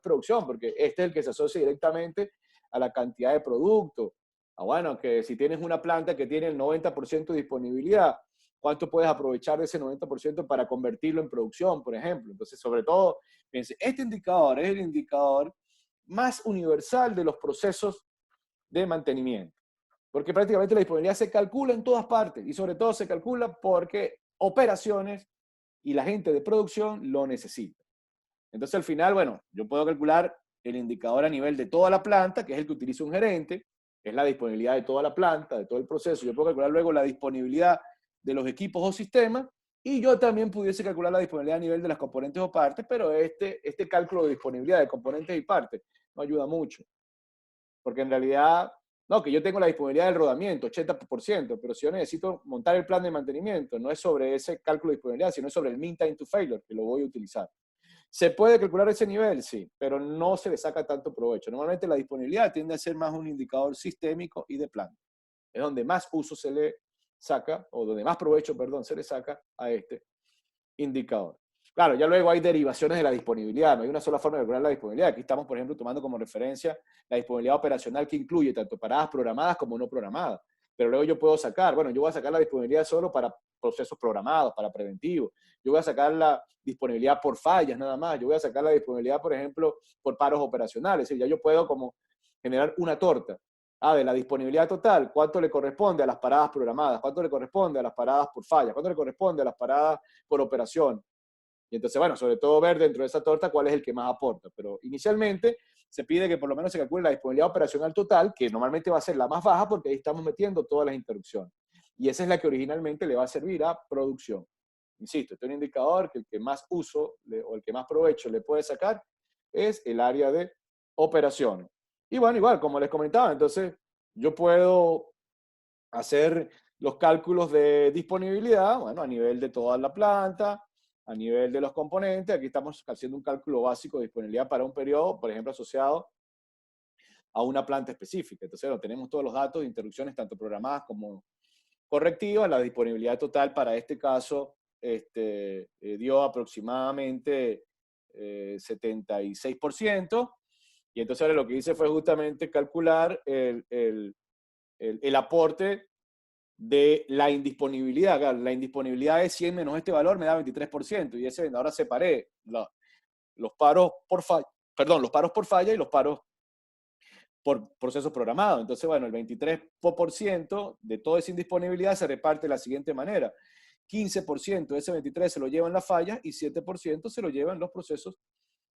producción, porque este es el que se asocia directamente a la cantidad de producto. Bueno, que si tienes una planta que tiene el 90% de disponibilidad, ¿cuánto puedes aprovechar de ese 90% para convertirlo en producción, por ejemplo? Entonces, sobre todo, fíjense, este indicador es el indicador más universal de los procesos de mantenimiento. Porque prácticamente la disponibilidad se calcula en todas partes y sobre todo se calcula porque operaciones y la gente de producción lo necesita. Entonces al final, bueno, yo puedo calcular el indicador a nivel de toda la planta, que es el que utiliza un gerente, que es la disponibilidad de toda la planta, de todo el proceso. Yo puedo calcular luego la disponibilidad de los equipos o sistemas y yo también pudiese calcular la disponibilidad a nivel de las componentes o partes, pero este cálculo de disponibilidad de componentes y partes no ayuda mucho. Porque en realidad, no, que yo tengo la disponibilidad del rodamiento, 80%, pero si yo necesito montar el plan de mantenimiento, no es sobre ese cálculo de disponibilidad, sino sobre el mean time to failure, que lo voy a utilizar. ¿Se puede calcular ese nivel? Sí, pero no se le saca tanto provecho. Normalmente la disponibilidad tiende a ser más un indicador sistémico y de planta. Es donde más uso se le saca, o donde más provecho, perdón, se le saca a este indicador. Claro, ya luego hay derivaciones de la disponibilidad, no hay una sola forma de calcular la disponibilidad. Aquí estamos, por ejemplo, tomando como referencia la disponibilidad operacional que incluye tanto paradas programadas como no programadas. Pero luego yo puedo sacar, bueno, yo voy a sacar la disponibilidad solo para procesos programados, para preventivos. Yo voy a sacar la disponibilidad por fallas nada más. Yo voy a sacar la disponibilidad, por ejemplo, por paros operacionales. Es decir, ya yo puedo como generar una torta. De la disponibilidad total, ¿cuánto le corresponde a las paradas programadas? ¿Cuánto le corresponde a las paradas por fallas? ¿Cuánto le corresponde a las paradas por operación? Y entonces, bueno, sobre todo ver dentro de esa torta cuál es el que más aporta. Pero inicialmente se pide que por lo menos se calcule la disponibilidad operacional total, que normalmente va a ser la más baja porque ahí estamos metiendo todas las interrupciones. Y esa es la que originalmente le va a servir a producción. Insisto, este es un indicador que el que más uso o el que más provecho le puede sacar es el área de operaciones. Y bueno, igual, como les comentaba, entonces yo puedo hacer los cálculos de disponibilidad, bueno, a nivel de toda la planta, a nivel de los componentes. Aquí estamos haciendo un cálculo básico de disponibilidad para un periodo, por ejemplo, asociado a una planta específica. Entonces, tenemos todos los datos de interrupciones, tanto programadas como correctivas. La disponibilidad total para este caso dio aproximadamente 76%. Y entonces ahora lo que hice fue justamente calcular el aporte de la indisponibilidad. Claro, la indisponibilidad es 100 menos este valor, me da 23%. Y ahora separé los paros por falla, perdón, los paros por falla y los paros por procesos programados. Entonces, bueno, el 23% de toda esa indisponibilidad se reparte de la siguiente manera. 15% de ese 23 se lo llevan las fallas y 7% se lo llevan los procesos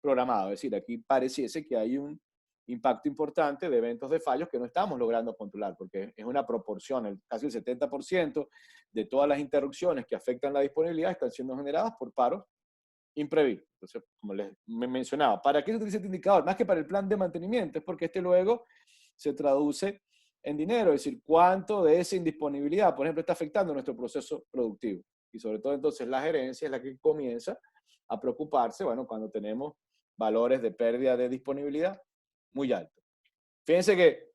programados. Es decir, aquí pareciese que hay un impacto importante de eventos de fallos que no estamos logrando controlar, porque es una proporción, casi el 70% de todas las interrupciones que afectan la disponibilidad están siendo generadas por paros imprevisto. Entonces, como les mencionaba, ¿para qué se utiliza este indicador? Más que para el plan de mantenimiento, es porque luego se traduce en dinero, es decir, cuánto de esa indisponibilidad, por ejemplo, está afectando nuestro proceso productivo. Y sobre todo entonces la gerencia es la que comienza a preocuparse, bueno, cuando tenemos valores de pérdida de disponibilidad muy altos. Fíjense que,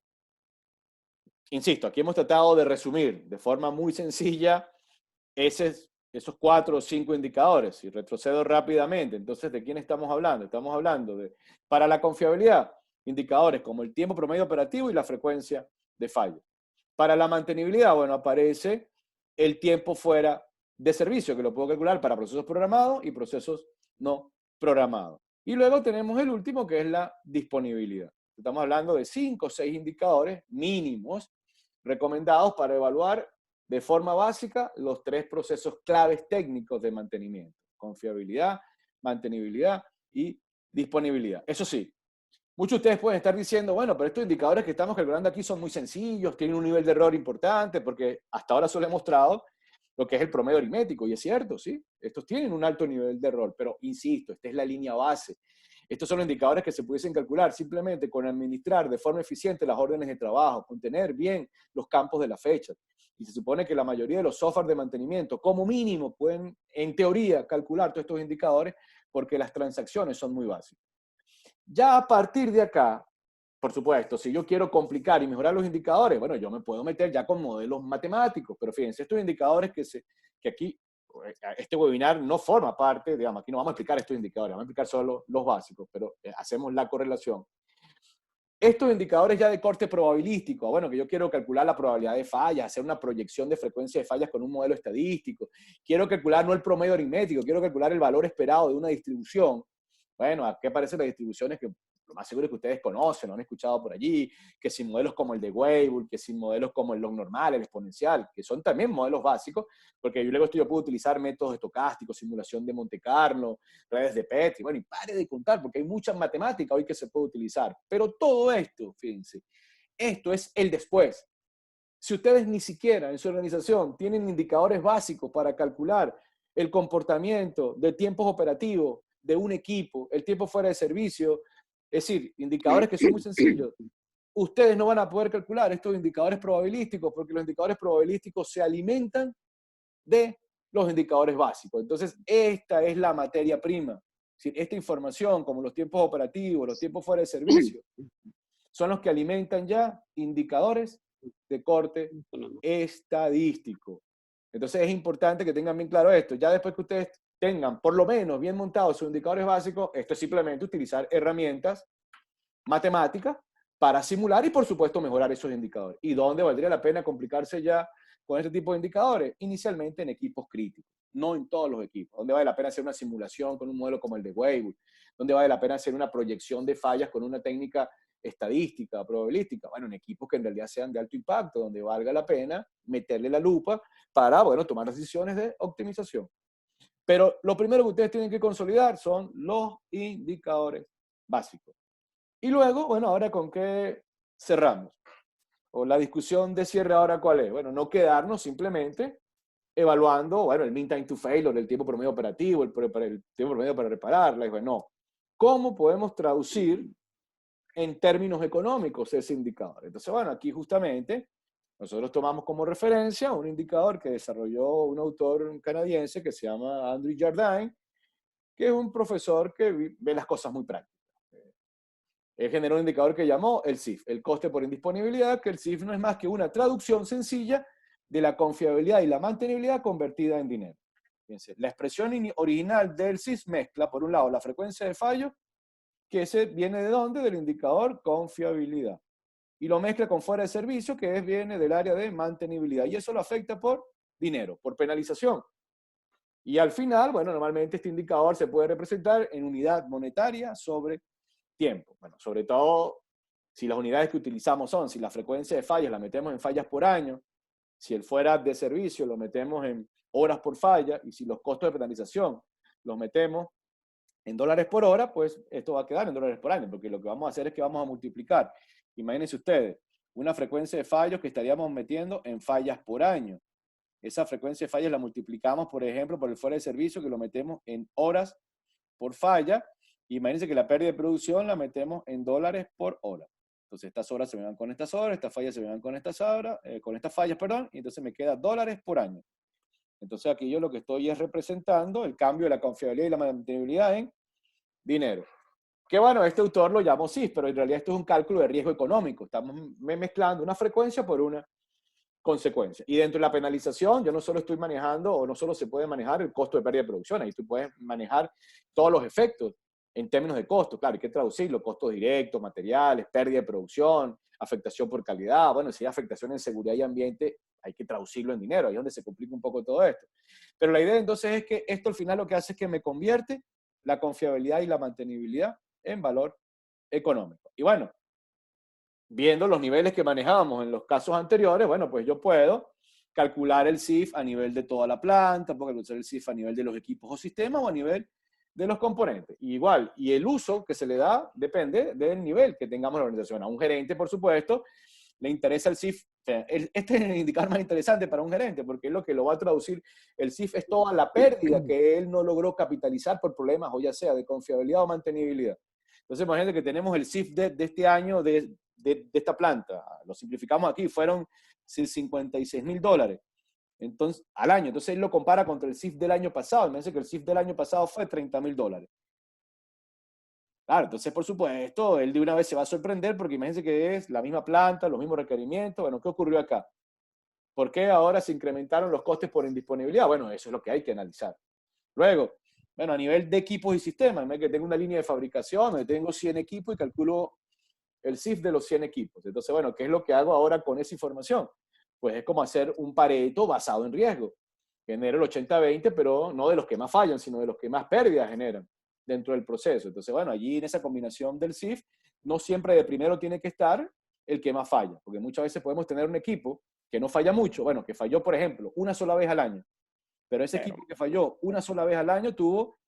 insisto, aquí hemos tratado de resumir de forma muy sencilla esos 4 o 5 indicadores. Si retrocedo rápidamente, entonces, ¿de quién estamos hablando? Estamos hablando de, para la confiabilidad, indicadores como el tiempo promedio operativo y la frecuencia de fallo. Para la mantenibilidad, bueno, aparece el tiempo fuera de servicio, que lo puedo calcular para procesos programados y procesos no programados. Y luego tenemos el último, que es la disponibilidad. Estamos hablando de 5 o 6 indicadores mínimos recomendados para evaluar de forma básica los 3 procesos claves técnicos de mantenimiento: confiabilidad, mantenibilidad y disponibilidad. Eso sí, muchos de ustedes pueden estar diciendo, bueno, pero estos indicadores que estamos calculando aquí son muy sencillos, tienen un nivel de error importante, porque hasta ahora solo he mostrado lo que es el promedio aritmético, y es cierto, ¿sí? Estos tienen un alto nivel de error, pero insisto, esta es la línea base. Estos son los indicadores que se pudiesen calcular simplemente con administrar de forma eficiente las órdenes de trabajo, con tener bien los campos de la fecha. Y se supone que la mayoría de los software de mantenimiento, como mínimo, pueden, en teoría, calcular todos estos indicadores porque las transacciones son muy básicas. Ya a partir de acá, por supuesto, si yo quiero complicar y mejorar los indicadores, bueno, yo me puedo meter ya con modelos matemáticos, pero fíjense, estos indicadores que aquí, este webinar no forma parte, digamos, aquí no vamos a explicar estos indicadores, vamos a explicar solo los básicos, pero hacemos la correlación. Estos indicadores ya de corte probabilístico, bueno, que yo quiero calcular la probabilidad de fallas, hacer una proyección de frecuencia de fallas con un modelo estadístico, quiero calcular no el promedio aritmético, quiero calcular el valor esperado de una distribución. Bueno, aquí aparecen las distribuciones que lo más seguro es que ustedes conocen, lo han escuchado por allí, que sin modelos como el de Weibull, que sin modelos como el log normal, el exponencial, que son también modelos básicos, porque yo luego yo puedo utilizar métodos estocásticos, simulación de Monte Carlo, redes de Petri, bueno, y pare de contar, porque hay mucha matemática hoy que se puede utilizar. Pero todo esto, fíjense, esto es el después. Si ustedes ni siquiera en su organización tienen indicadores básicos para calcular el comportamiento de tiempos operativos de un equipo, el tiempo fuera de servicio, es decir, indicadores que son muy sencillos, ustedes no van a poder calcular estos indicadores probabilísticos porque los indicadores probabilísticos se alimentan de los indicadores básicos. Entonces, esta es la materia prima. Es decir, esta información, como los tiempos operativos, los tiempos fuera de servicio, son los que alimentan ya indicadores de corte estadístico. Entonces es importante que tengan bien claro esto. Ya después que ustedes tengan por lo menos bien montados sus indicadores básicos, esto es simplemente utilizar herramientas matemáticas para simular y por supuesto mejorar esos indicadores. ¿Y dónde valdría la pena complicarse ya con este tipo de indicadores? Inicialmente en equipos críticos, no en todos los equipos. ¿Dónde vale la pena hacer una simulación con un modelo como el de Weibull? ¿Dónde vale la pena hacer una proyección de fallas con una técnica estadística, probabilística? Bueno, en equipos que en realidad sean de alto impacto, donde valga la pena meterle la lupa para, bueno, tomar decisiones de optimización. Pero lo primero que ustedes tienen que consolidar son los indicadores básicos. Y luego, bueno, ahora con qué cerramos. O la discusión de cierre ahora, ¿cuál es? Bueno, no quedarnos simplemente evaluando, bueno, el mean time to failure, el tiempo promedio operativo, el tiempo promedio para repararla. No. ¿Cómo podemos traducir en términos económicos ese indicador? Entonces, bueno, aquí justamente nosotros tomamos como referencia un indicador que desarrolló un autor canadiense que se llama Andrew Jardine, que es un profesor que ve las cosas muy prácticas. Él generó un indicador que llamó el CIF, el coste por indisponibilidad, que el CIF no es más que una traducción sencilla de la confiabilidad y la mantenibilidad convertida en dinero. Fíjense, la expresión original del CIF mezcla, por un lado, la frecuencia de fallo, que ese viene de dónde? Del indicador confiabilidad. Y lo mezcla con fuera de servicio, que viene del área de mantenibilidad. Y eso lo afecta por dinero, por penalización. Y al final, bueno, normalmente este indicador se puede representar en unidad monetaria sobre tiempo. Bueno, sobre todo si las unidades que utilizamos son, si la frecuencia de fallas la metemos en fallas por año, si el fuera de servicio lo metemos en horas por falla, y si los costos de penalización los metemos en dólares por hora, pues esto va a quedar en dólares por año, porque lo que vamos a hacer es que vamos a multiplicar. Imagínense ustedes, una frecuencia de fallos que estaríamos metiendo en fallas por año. Esa frecuencia de fallas la multiplicamos, por ejemplo, por el fuera de servicio, que lo metemos en horas por falla. Imagínense que la pérdida de producción la metemos en dólares por hora. Entonces estas horas se me van con estas horas, estas fallas se me van con estas horas, con estas fallas, perdón, y entonces me queda dólares por año. Entonces aquí yo lo que estoy es representando el cambio de la confiabilidad y la mantenibilidad en dinero. Que bueno, este autor lo llamó CIF, pero en realidad esto es un cálculo de riesgo económico. Estamos mezclando una frecuencia por una consecuencia. Y dentro de la penalización, yo no solo estoy manejando, o no solo se puede manejar el costo de pérdida de producción, ahí tú puedes manejar todos los efectos en términos de costo. Claro, hay que traducirlo, costos directos, materiales, pérdida de producción, afectación por calidad. Bueno, si hay afectación en seguridad y ambiente, hay que traducirlo en dinero, ahí es donde se complica un poco todo esto. Pero la idea entonces es que esto al final lo que hace es que me convierte la confiabilidad y la mantenibilidad en valor económico. Y bueno, viendo los niveles que manejábamos en los casos anteriores, bueno, pues yo puedo calcular el CIF a nivel de toda la planta, puedo calcular el CIF a nivel de los equipos o sistemas o a nivel de los componentes. Y igual, y el uso que se le da depende del nivel que tengamos en la organización. A un gerente, por supuesto, le interesa el CIF. Este es el indicador más interesante para un gerente, porque es lo que lo va a traducir. El CIF es toda la pérdida que él no logró capitalizar por problemas, o ya sea de confiabilidad o mantenibilidad. Entonces, imagínate que tenemos el CIF de este año de esta planta. Lo simplificamos aquí, fueron $56,000 entonces, al año. Entonces, él lo compara contra el CIF del año pasado. Me dice que el CIF del año pasado fue $30,000. Claro, entonces, por supuesto, él de una vez se va a sorprender porque imagínense que es la misma planta, los mismos requerimientos. Bueno, ¿qué ocurrió acá? ¿Por qué ahora se incrementaron los costes por indisponibilidad? Bueno, eso es lo que hay que analizar. Luego, bueno, a nivel de equipos y sistemas, que tengo una línea de fabricación donde tengo 100 equipos y calculo el CIF de los 100 equipos. Entonces, bueno, ¿qué es lo que hago ahora con esa información? Pues es como hacer un Pareto basado en riesgo. Genera el 80-20, pero no de los que más fallan, sino de los que más pérdidas generan dentro del proceso. Entonces, bueno, allí en esa combinación del CIF, no siempre de primero tiene que estar el que más falla, porque muchas veces podemos tener un equipo que no falla mucho, bueno, que falló, por ejemplo, una sola vez al año, pero ese equipo que falló una sola vez al año tuvo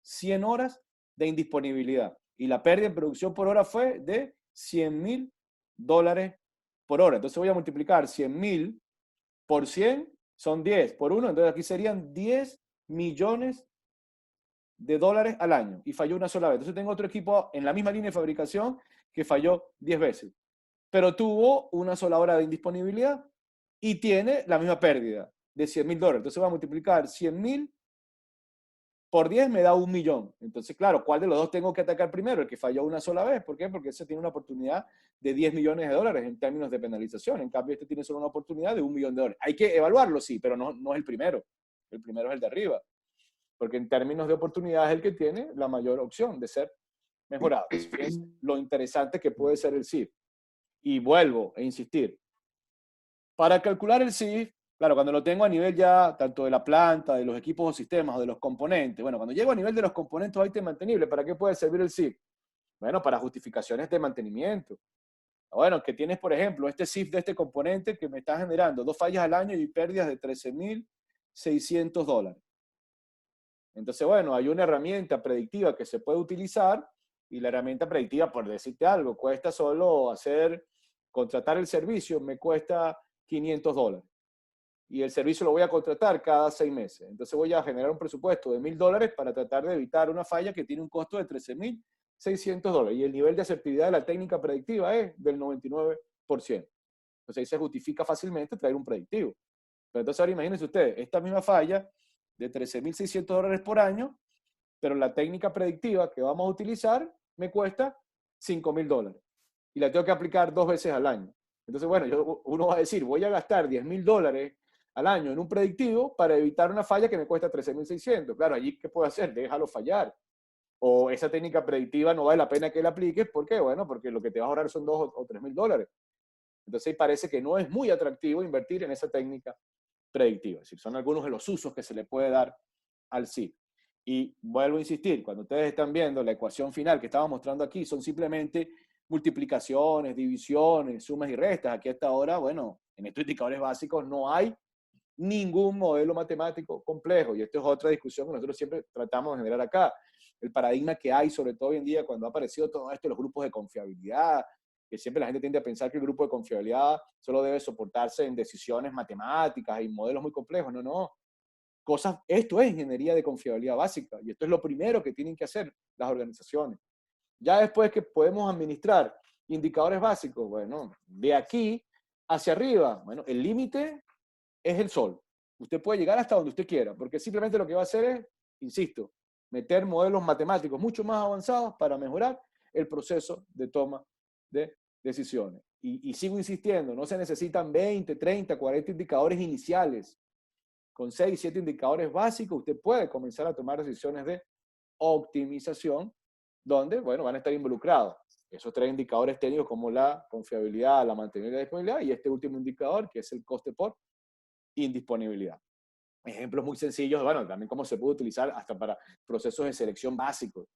100 horas de indisponibilidad y la pérdida en producción por hora fue de $100,000 por hora. Entonces voy a multiplicar 100,000 por 100, son 10 por 1, entonces aquí serían $10 millones al año y falló una sola vez. Entonces tengo otro equipo en la misma línea de fabricación que falló 10 veces, pero tuvo una sola hora de indisponibilidad y tiene la misma pérdida de $100,000. Entonces voy a multiplicar 100,000 por 10 me da 1 millón. Entonces, claro, ¿cuál de los dos tengo que atacar primero? El que falló una sola vez. ¿Por qué? Porque ese tiene una oportunidad de $10 millones en términos de penalización. En cambio, este tiene solo una oportunidad de $1 millón. Hay que evaluarlo, sí, pero no, no es el primero. El primero es el de arriba. Porque en términos de oportunidad es el que tiene la mayor opción de ser mejorado. Es lo interesante que puede ser el CIF. Y vuelvo a insistir. Para calcular el CIF, claro, cuando lo tengo a nivel ya tanto de la planta, de los equipos o sistemas o de los componentes, bueno, cuando llego a nivel de los componentes o ítem mantenible, ¿para qué puede servir el CIF? Bueno, para justificaciones de mantenimiento. Bueno, que tienes, por ejemplo, este CIF de este componente que me está generando 2 fallas al año y pérdidas de $13,600. Entonces, bueno, hay una herramienta predictiva que se puede utilizar y la herramienta predictiva, por decirte algo, cuesta solo contratar el servicio, me cuesta $500 y el servicio lo voy a contratar cada 6 meses. Entonces voy a generar un presupuesto de $1,000 para tratar de evitar una falla que tiene un costo de $13,600. Y el nivel de asertividad de la técnica predictiva es del 99%. Entonces ahí se justifica fácilmente traer un predictivo. Pero entonces ahora imagínense ustedes, esta misma falla de $13,600 por año, pero la técnica predictiva que vamos a utilizar me cuesta $5,000. Y la tengo que aplicar 2 veces al año. Entonces, bueno, uno va a decir, voy a gastar $10,000 al año en un predictivo para evitar una falla que me cuesta $13,600. Claro, allí, ¿qué puedo hacer? Déjalo fallar. O esa técnica predictiva no vale la pena que la apliques. ¿Por qué? Bueno, porque lo que te va a ahorrar son $2,000 o $3,000. Entonces, ahí parece que no es muy atractivo invertir en esa técnica predictiva. Es decir, son algunos de los usos que se le puede dar al CIF. Y vuelvo a insistir, cuando ustedes están viendo la ecuación final que estamos mostrando aquí, son simplemente multiplicaciones, divisiones, sumas y restas. Aquí hasta ahora, bueno, en estos indicadores básicos no hay ningún modelo matemático complejo. Y esto es otra discusión que nosotros siempre tratamos de generar acá. El paradigma que hay, sobre todo hoy en día, cuando ha aparecido todo esto, los grupos de confiabilidad, que siempre la gente tiende a pensar que el grupo de confiabilidad solo debe soportarse en decisiones matemáticas y modelos muy complejos. No, no. Esto es ingeniería de confiabilidad básica y esto es lo primero que tienen que hacer las organizaciones. Ya después que podemos administrar indicadores básicos, bueno, de aquí hacia arriba, bueno, el límite es el sol. Usted puede llegar hasta donde usted quiera, porque simplemente lo que va a hacer es, insisto, meter modelos matemáticos mucho más avanzados para mejorar el proceso de toma de decisiones. Y sigo insistiendo, no se necesitan 20, 30, 40 indicadores iniciales. Con 6, 7 indicadores básicos, usted puede comenzar a tomar decisiones de optimización, donde, bueno, van a estar involucrados esos 3 indicadores técnicos como la confiabilidad, la mantenibilidad y la disponibilidad, y este último indicador, que es el coste por indisponibilidad. Ejemplos muy sencillos, bueno, también cómo se puede utilizar hasta para procesos de selección básicos.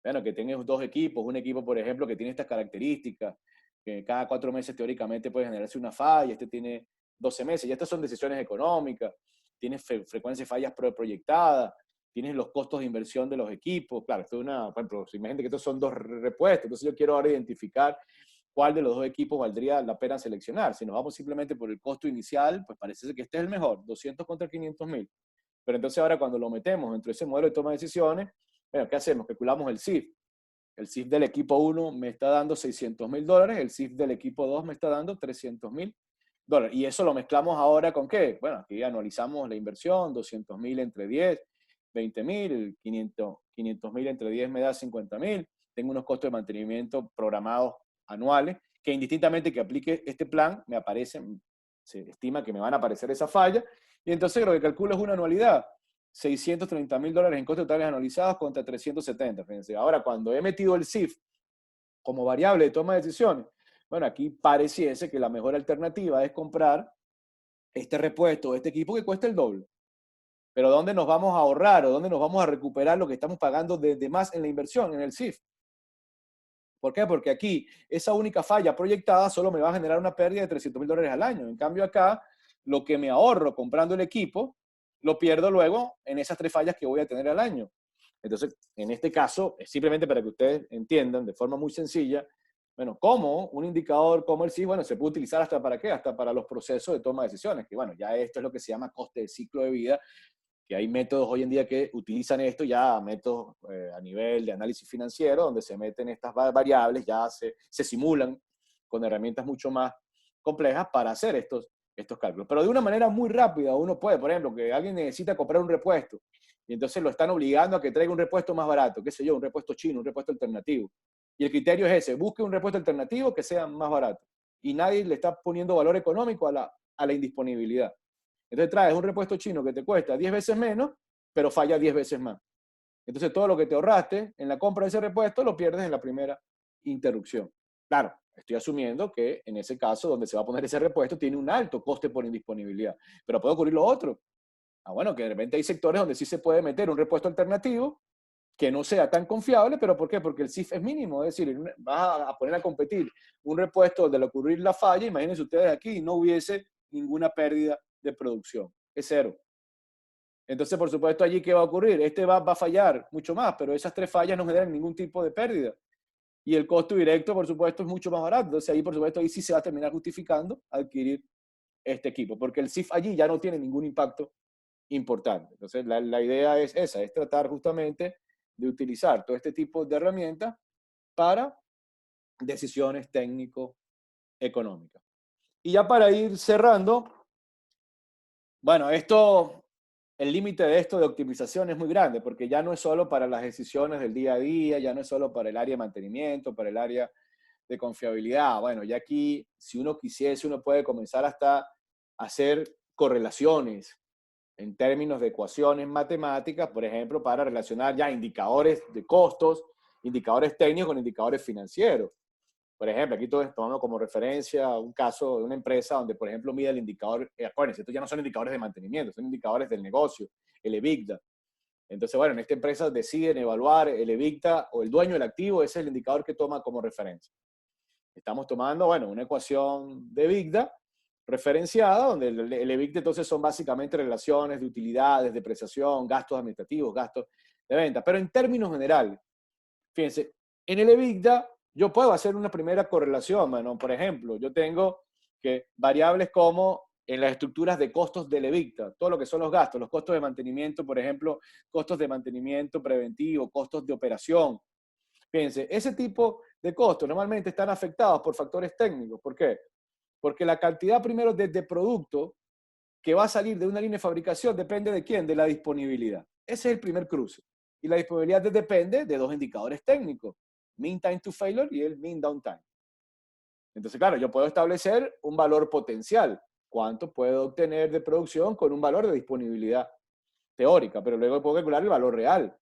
Bueno, que tengas 2 equipos, un equipo, por ejemplo, que tiene estas características, que cada 4 meses teóricamente puede generarse una falla, este tiene 12 meses, y estas son decisiones económicas, tienes frecuencia de fallas proyectadas, tienes los costos de inversión de los equipos, claro, esto es una, por ejemplo, imagínate que estos son 2 repuestos, entonces yo quiero ahora identificar cuál de los 2 equipos valdría la pena seleccionar. Si nos vamos simplemente por el costo inicial, pues parece ser que este es el mejor, 200 contra 500.000. Pero entonces ahora cuando lo metemos dentro de ese modelo de toma de decisiones, bueno, ¿qué hacemos? Calculamos el CIF. El CIF del equipo 1 me está dando $600.000, el CIF del equipo 2 me está dando $300.000. Y eso lo mezclamos ahora con ¿qué? Bueno, aquí anualizamos la inversión, 200.000 entre 10, 20.000, 500.000 entre 10 me da 50.000. Tengo unos costos de mantenimiento programados anuales, que indistintamente que aplique este plan, me aparecen, se estima que me van a aparecer esa falla, y entonces lo que calculo es una anualidad. $630.000 en costos totales anualizados contra 370. Fíjense. Ahora, cuando he metido el CIF como variable de toma de decisiones, bueno, aquí pareciese que la mejor alternativa es comprar este repuesto, este equipo que cuesta el doble. Pero ¿dónde nos vamos a ahorrar o dónde nos vamos a recuperar lo que estamos pagando de más en la inversión, en el CIF? ¿Por qué? Porque aquí esa única falla proyectada solo me va a generar una pérdida de $300.000 al año. En cambio acá, lo que me ahorro comprando el equipo, lo pierdo luego en esas 3 fallas que voy a tener al año. Entonces, en este caso, es simplemente para que ustedes entiendan de forma muy sencilla, bueno, cómo un indicador como el CIF, bueno, se puede utilizar hasta para qué, hasta para los procesos de toma de decisiones, que bueno, ya esto es lo que se llama coste de ciclo de vida, que hay métodos hoy en día que utilizan esto ya, métodos a nivel de análisis financiero, donde se meten estas variables, ya se simulan con herramientas mucho más complejas para hacer estos cálculos. Pero de una manera muy rápida, uno puede, por ejemplo, que alguien necesita comprar un repuesto, y entonces lo están obligando a que traiga un repuesto más barato, qué sé yo, un repuesto chino, un repuesto alternativo. Y el criterio es ese, busque un repuesto alternativo que sea más barato. Y nadie le está poniendo valor económico a la indisponibilidad. Entonces traes un repuesto chino que te cuesta 10 veces menos, pero falla 10 veces más. Entonces todo lo que te ahorraste en la compra de ese repuesto lo pierdes en la primera interrupción. Claro, estoy asumiendo que en ese caso donde se va a poner ese repuesto tiene un alto coste por indisponibilidad, pero puede ocurrir lo otro. Bueno, que de repente hay sectores donde sí se puede meter un repuesto alternativo que no sea tan confiable, pero ¿por qué? Porque el CIF es mínimo, es decir, vas a poner a competir un repuesto donde al ocurrir la falla, imagínense ustedes aquí, no hubiese ninguna pérdida de producción, es cero. Entonces, por supuesto, allí ¿qué va a ocurrir? Este va a fallar mucho más, pero esas 3 fallas no generan ningún tipo de pérdida. Y el costo directo, por supuesto, es mucho más barato. Entonces, ahí, por supuesto, ahí sí se va a terminar justificando adquirir este equipo, porque el CIF allí ya no tiene ningún impacto importante. Entonces, la idea es esa, es tratar justamente de utilizar todo este tipo de herramientas para decisiones técnico-económicas. Y ya para ir cerrando, bueno, el límite de esto de optimización es muy grande, porque ya no es solo para las decisiones del día a día, ya no es solo para el área de mantenimiento, para el área de confiabilidad. Bueno, ya aquí, si uno quisiese, uno puede comenzar hasta a hacer correlaciones en términos de ecuaciones matemáticas, por ejemplo, para relacionar ya indicadores de costos, indicadores técnicos con indicadores financieros. Por ejemplo, aquí estoy tomando como referencia un caso de una empresa donde, por ejemplo, mide el indicador, acuérdense, estos ya no son indicadores de mantenimiento, son indicadores del negocio, el EBITDA. Entonces, bueno, en esta empresa deciden evaluar el EBITDA o el dueño del activo, ese es el indicador que toma como referencia. Estamos tomando, bueno, una ecuación de EBITDA referenciada, donde el EBITDA entonces son básicamente relaciones de utilidades, depreciación, gastos administrativos, gastos de venta. Pero en términos generales, fíjense, en el EBITDA yo puedo hacer una primera correlación, ¿no? Por ejemplo, yo tengo que variables como en las estructuras de costos del EBITDA, todo lo que son los gastos, los costos de mantenimiento, por ejemplo, costos de mantenimiento preventivo, costos de operación. Fíjense, ese tipo de costos normalmente están afectados por factores técnicos. ¿Por qué? Porque la cantidad primero de producto que va a salir de una línea de fabricación depende de quién, de la disponibilidad. Ese es el primer cruce. Y la disponibilidad depende de dos indicadores técnicos, mean time to failure y el mean downtime. Entonces, claro, yo puedo establecer un valor potencial. ¿Cuánto puedo obtener de producción con un valor de disponibilidad teórica? Pero luego puedo calcular el valor real.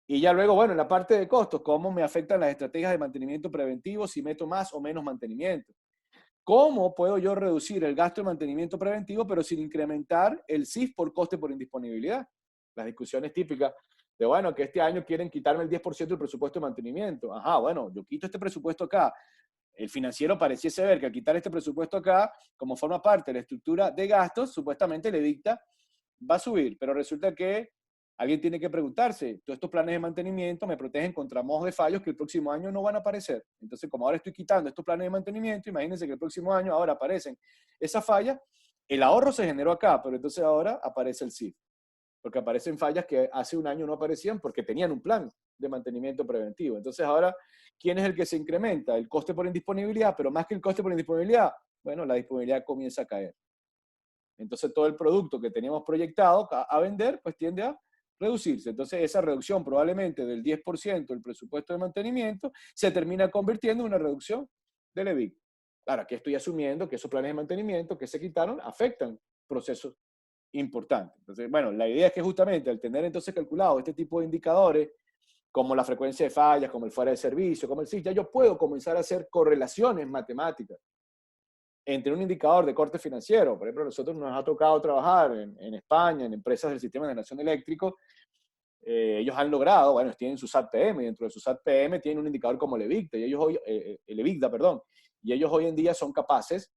Y ya luego, bueno, en la parte de costos, ¿cómo me afectan las estrategias de mantenimiento preventivo si meto más o menos mantenimiento? ¿Cómo puedo yo reducir el gasto de mantenimiento preventivo, pero sin incrementar el CIF por coste por indisponibilidad? Las discusiones típicas de, bueno, que este año quieren quitarme el 10% del presupuesto de mantenimiento. Ajá, bueno, yo quito este presupuesto acá. El financiero pareciese ver que al quitar este presupuesto acá, como forma parte de la estructura de gastos, supuestamente le dicta va a subir, pero resulta que alguien tiene que preguntarse, todos estos planes de mantenimiento me protegen contra mojos de fallos que el próximo año no van a aparecer. Entonces, como ahora estoy quitando estos planes de mantenimiento, imagínense que el próximo año ahora aparecen esas fallas, el ahorro se generó acá, pero entonces ahora aparece el CIF, porque aparecen fallas que hace un año no aparecían porque tenían un plan de mantenimiento preventivo. Entonces ahora, ¿quién es el que se incrementa? El coste por indisponibilidad, pero más que el coste por indisponibilidad, bueno, la disponibilidad comienza a caer. Entonces todo el producto que teníamos proyectado a vender, pues tiende a reducirse. Entonces esa reducción probablemente del 10% del presupuesto de mantenimiento se termina convirtiendo en una reducción del EBIT. Claro, aquí estoy asumiendo que esos planes de mantenimiento que se quitaron afectan procesos importantes. Entonces, bueno, la idea es que justamente al tener entonces calculado este tipo de indicadores, como la frecuencia de fallas, como el fuera de servicio, como el SIF, ya yo puedo comenzar a hacer correlaciones matemáticas entre un indicador de corte financiero. Por ejemplo, nosotros nos ha tocado trabajar en España, en empresas del sistema de generación eléctrico. Ellos han logrado, bueno, tienen su SAT PM, y dentro de su SAT PM tienen un indicador como el EBITDA, y ellos hoy, el EBITDA, perdón, y ellos hoy en día son capaces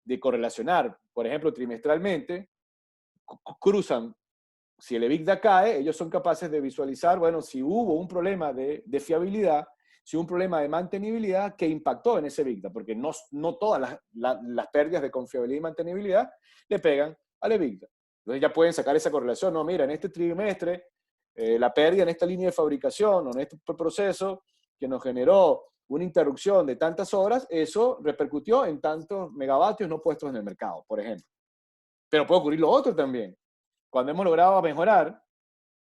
de correlacionar, por ejemplo, trimestralmente, cruzan, si el EBITDA cae, ellos son capaces de visualizar, bueno, si hubo un problema de fiabilidad, si hubo un problema de mantenibilidad que impactó en ese EBITDA, porque no todas las pérdidas de confiabilidad y mantenibilidad le pegan al EBITDA. Entonces ya pueden sacar esa correlación, no, mira, en este trimestre, la pérdida en esta línea de fabricación o en este proceso que nos generó una interrupción de tantas horas, eso repercutió en tantos megavatios no puestos en el mercado, por ejemplo. Pero puede ocurrir lo otro también. Cuando hemos logrado mejorar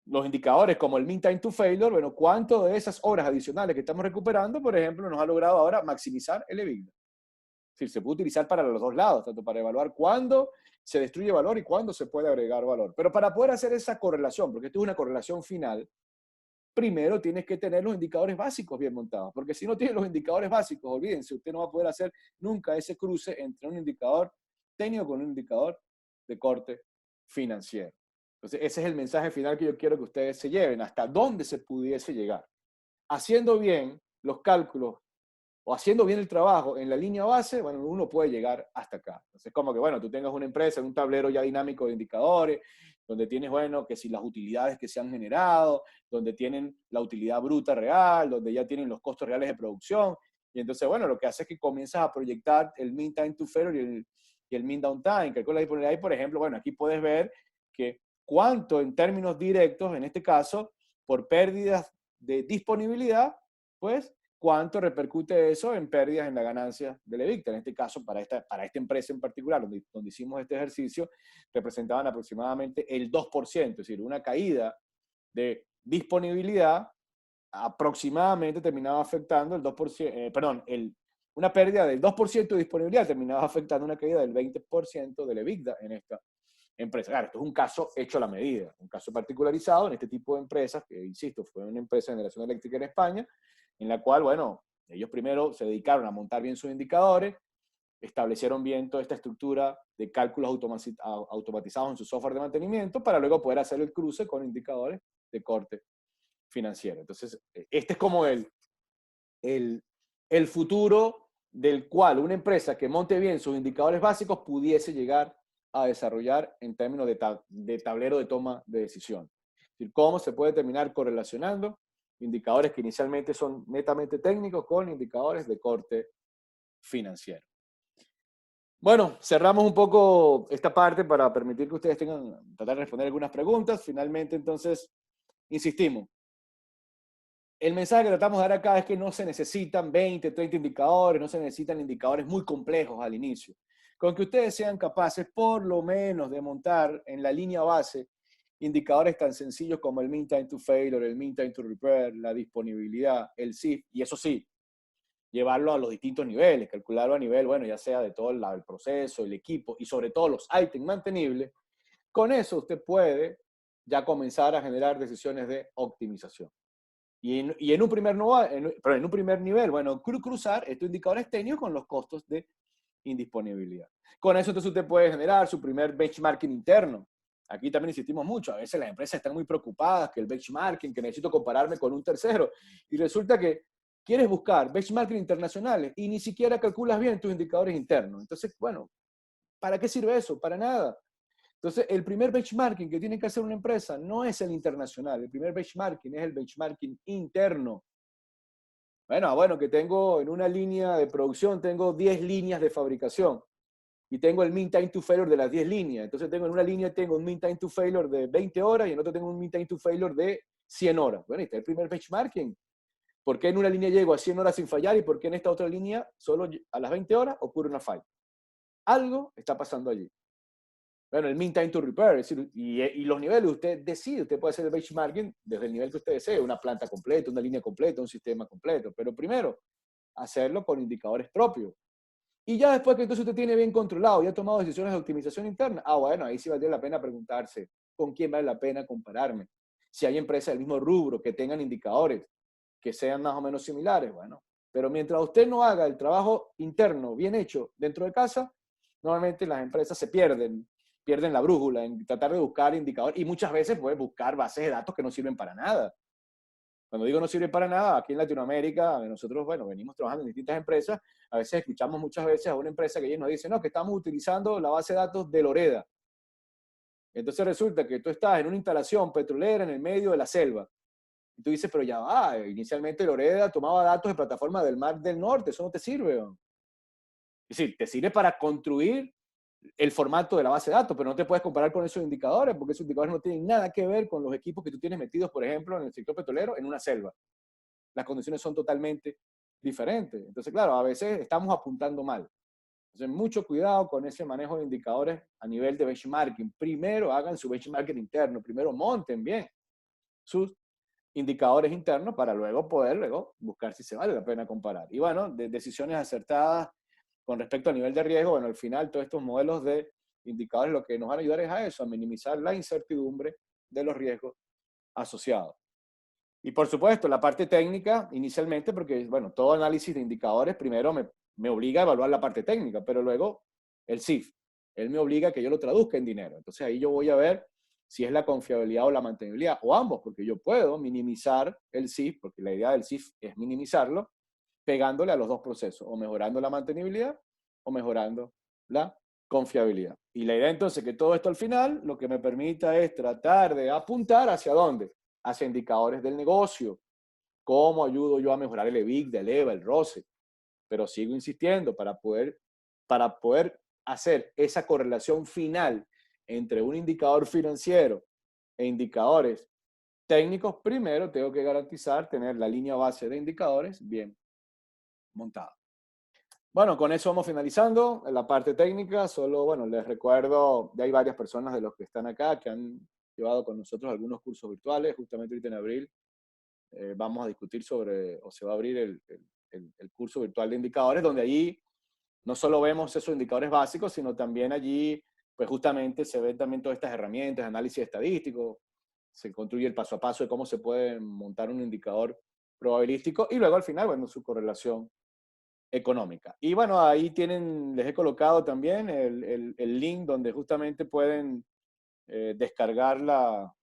los indicadores como el mean time to failure, bueno, cuánto de esas horas adicionales que estamos recuperando, por ejemplo, nos ha logrado ahora maximizar el EBITDA. Es decir, se puede utilizar para los dos lados, tanto para evaluar cuándo se destruye valor y cuándo se puede agregar valor. Pero para poder hacer esa correlación, porque esto es una correlación final, primero tienes que tener los indicadores básicos bien montados, porque si no tienes los indicadores básicos, olvídense, usted no va a poder hacer nunca ese cruce entre un indicador técnico con un indicador de corte financiero. Entonces, ese es el mensaje final que yo quiero que ustedes se lleven, hasta dónde se pudiese llegar. Haciendo bien los cálculos o haciendo bien el trabajo en la línea base, bueno, uno puede llegar hasta acá. Entonces, como que, bueno, tú tengas una empresa, un tablero ya dinámico de indicadores, donde tienes, bueno, que si las utilidades que se han generado, donde tienen la utilidad bruta real, donde ya tienen los costos reales de producción, y entonces, bueno, lo que hace es que comienzas a proyectar el mean time to failure y el mean downtime, calcula la disponibilidad, y por ejemplo, bueno, aquí puedes ver que cuánto en términos directos, en este caso, por pérdidas de disponibilidad, pues cuánto repercute eso en pérdidas en la ganancia del EBITDA. En este caso, para esta empresa en particular, donde hicimos este ejercicio, representaban aproximadamente el 2%, es decir, una caída de disponibilidad aproximadamente terminaba afectando el 2%, una pérdida del 2% de disponibilidad terminaba afectando una caída del 20% del EBITDA en esta empresa. Claro, esto es un caso hecho a la medida, un caso particularizado en este tipo de empresas, que insisto, fue una empresa de generación eléctrica en España, en la cual, bueno, ellos primero se dedicaron a montar bien sus indicadores, establecieron bien toda esta estructura de cálculos automatizados en su software de mantenimiento para luego poder hacer el cruce con indicadores de corte financiero. Entonces, este es como el futuro del cual una empresa que monte bien sus indicadores básicos pudiese llegar a desarrollar en términos de tablero de toma de decisión. Es decir, cómo se puede terminar correlacionando indicadores que inicialmente son netamente técnicos con indicadores de corte financiero. Bueno, cerramos un poco esta parte para permitir que ustedes tratar de responder algunas preguntas. Finalmente, entonces, insistimos. El mensaje que tratamos de dar acá es que no se necesitan 20, 30 indicadores, no se necesitan indicadores muy complejos al inicio. Con que ustedes sean capaces por lo menos de montar en la línea base indicadores tan sencillos como el mean time to failure, el mean time to repair, la disponibilidad, el SIF, y eso sí, llevarlo a los distintos niveles, calcularlo a nivel, bueno, ya sea de todo el proceso, el equipo y sobre todo los ítems mantenibles. Con eso usted puede ya comenzar a generar decisiones de optimización. Y en un primer, pero en un primer nivel, bueno, cruzar estos indicadores técnicos con los costos de indisponibilidad. Con eso entonces usted puede generar su primer benchmarking interno. Aquí también insistimos mucho, a veces las empresas están muy preocupadas que el benchmarking, que necesito compararme con un tercero, y resulta que quieres buscar benchmarking internacionales y ni siquiera calculas bien tus indicadores internos. Entonces, bueno, ¿para qué sirve eso? Para nada. Entonces, el primer benchmarking que tiene que hacer una empresa no es el internacional, el primer benchmarking es el benchmarking interno. Bueno, que tengo en una línea de producción, tengo 10 líneas de fabricación y tengo el mean time to failure de las 10 líneas. Entonces, tengo en una línea tengo un mean time to failure de 20 horas y en otra tengo un mean time to failure de 100 horas. Bueno, este es el primer benchmarking. ¿Por qué en una línea llego a 100 horas sin fallar y por qué en esta otra línea solo a las 20 horas ocurre una falla? Algo está pasando allí. Bueno, el mean time to repair, es decir, y los niveles, usted decide, usted puede hacer el benchmarking desde el nivel que usted desee, una planta completa, una línea completa, un sistema completo, pero primero, hacerlo con indicadores propios. Y ya después que entonces usted tiene bien controlado y ha tomado decisiones de optimización interna, bueno, ahí sí valdría la pena preguntarse con quién vale la pena compararme. Si hay empresas del mismo rubro que tengan indicadores que sean más o menos similares, bueno. Pero mientras usted no haga el trabajo interno bien hecho dentro de casa, normalmente las empresas se pierden la brújula en tratar de buscar indicadores y muchas veces puede buscar bases de datos que no sirven para nada. Cuando digo no sirve para nada, aquí en Latinoamérica, nosotros, bueno, venimos trabajando en distintas empresas, a veces escuchamos muchas veces a una empresa que ellos nos dice, no, que estamos utilizando la base de datos de Loreda. Entonces resulta que tú estás en una instalación petrolera en el medio de la selva. Y tú dices, pero ya va, inicialmente Loreda tomaba datos de plataformas del Mar del Norte, eso no te sirve. ¿No? Es decir, te sirve para construir el formato de la base de datos, pero no te puedes comparar con esos indicadores, porque esos indicadores no tienen nada que ver con los equipos que tú tienes metidos, por ejemplo, en el sector petrolero, en una selva. Las condiciones son totalmente diferentes. Entonces, claro, a veces estamos apuntando mal. Entonces, mucho cuidado con ese manejo de indicadores a nivel de benchmarking. Primero hagan su benchmarking interno, primero monten bien sus indicadores internos para luego poder buscar si se vale la pena comparar. Y bueno, decisiones acertadas con respecto al nivel de riesgo, bueno, al final todos estos modelos de indicadores lo que nos van a ayudar es a eso, a minimizar la incertidumbre de los riesgos asociados. Y por supuesto, la parte técnica inicialmente, porque bueno, todo análisis de indicadores primero me obliga a evaluar la parte técnica, pero luego el CIF, él me obliga a que yo lo traduzca en dinero. Entonces ahí yo voy a ver si es la confiabilidad o la mantenibilidad, o ambos, porque yo puedo minimizar el CIF, porque la idea del CIF es minimizarlo, pegándole a los dos procesos, o mejorando la mantenibilidad o mejorando la confiabilidad. Y la idea entonces que todo esto al final lo que me permita es tratar de apuntar hacia dónde, hacia indicadores del negocio. ¿Cómo ayudo yo a mejorar el EBITDA, el EVA, el ROCE? Pero sigo insistiendo, para poder hacer esa correlación final entre un indicador financiero e indicadores técnicos, primero tengo que garantizar tener la línea base de indicadores bien montada. Bueno, con eso vamos finalizando la parte técnica. Solo, bueno, les recuerdo, ya hay varias personas de los que están acá que han llevado con nosotros algunos cursos virtuales. Justamente ahorita en abril vamos a discutir sobre, o se va a abrir el curso virtual de indicadores, donde allí no solo vemos esos indicadores básicos, sino también allí, pues justamente se ven también todas estas herramientas de análisis estadístico, se construye el paso a paso de cómo se puede montar un indicador probabilístico y luego al final, bueno, su correlación económica. Y bueno, ahí tienen, les he colocado también el link donde justamente pueden descargar la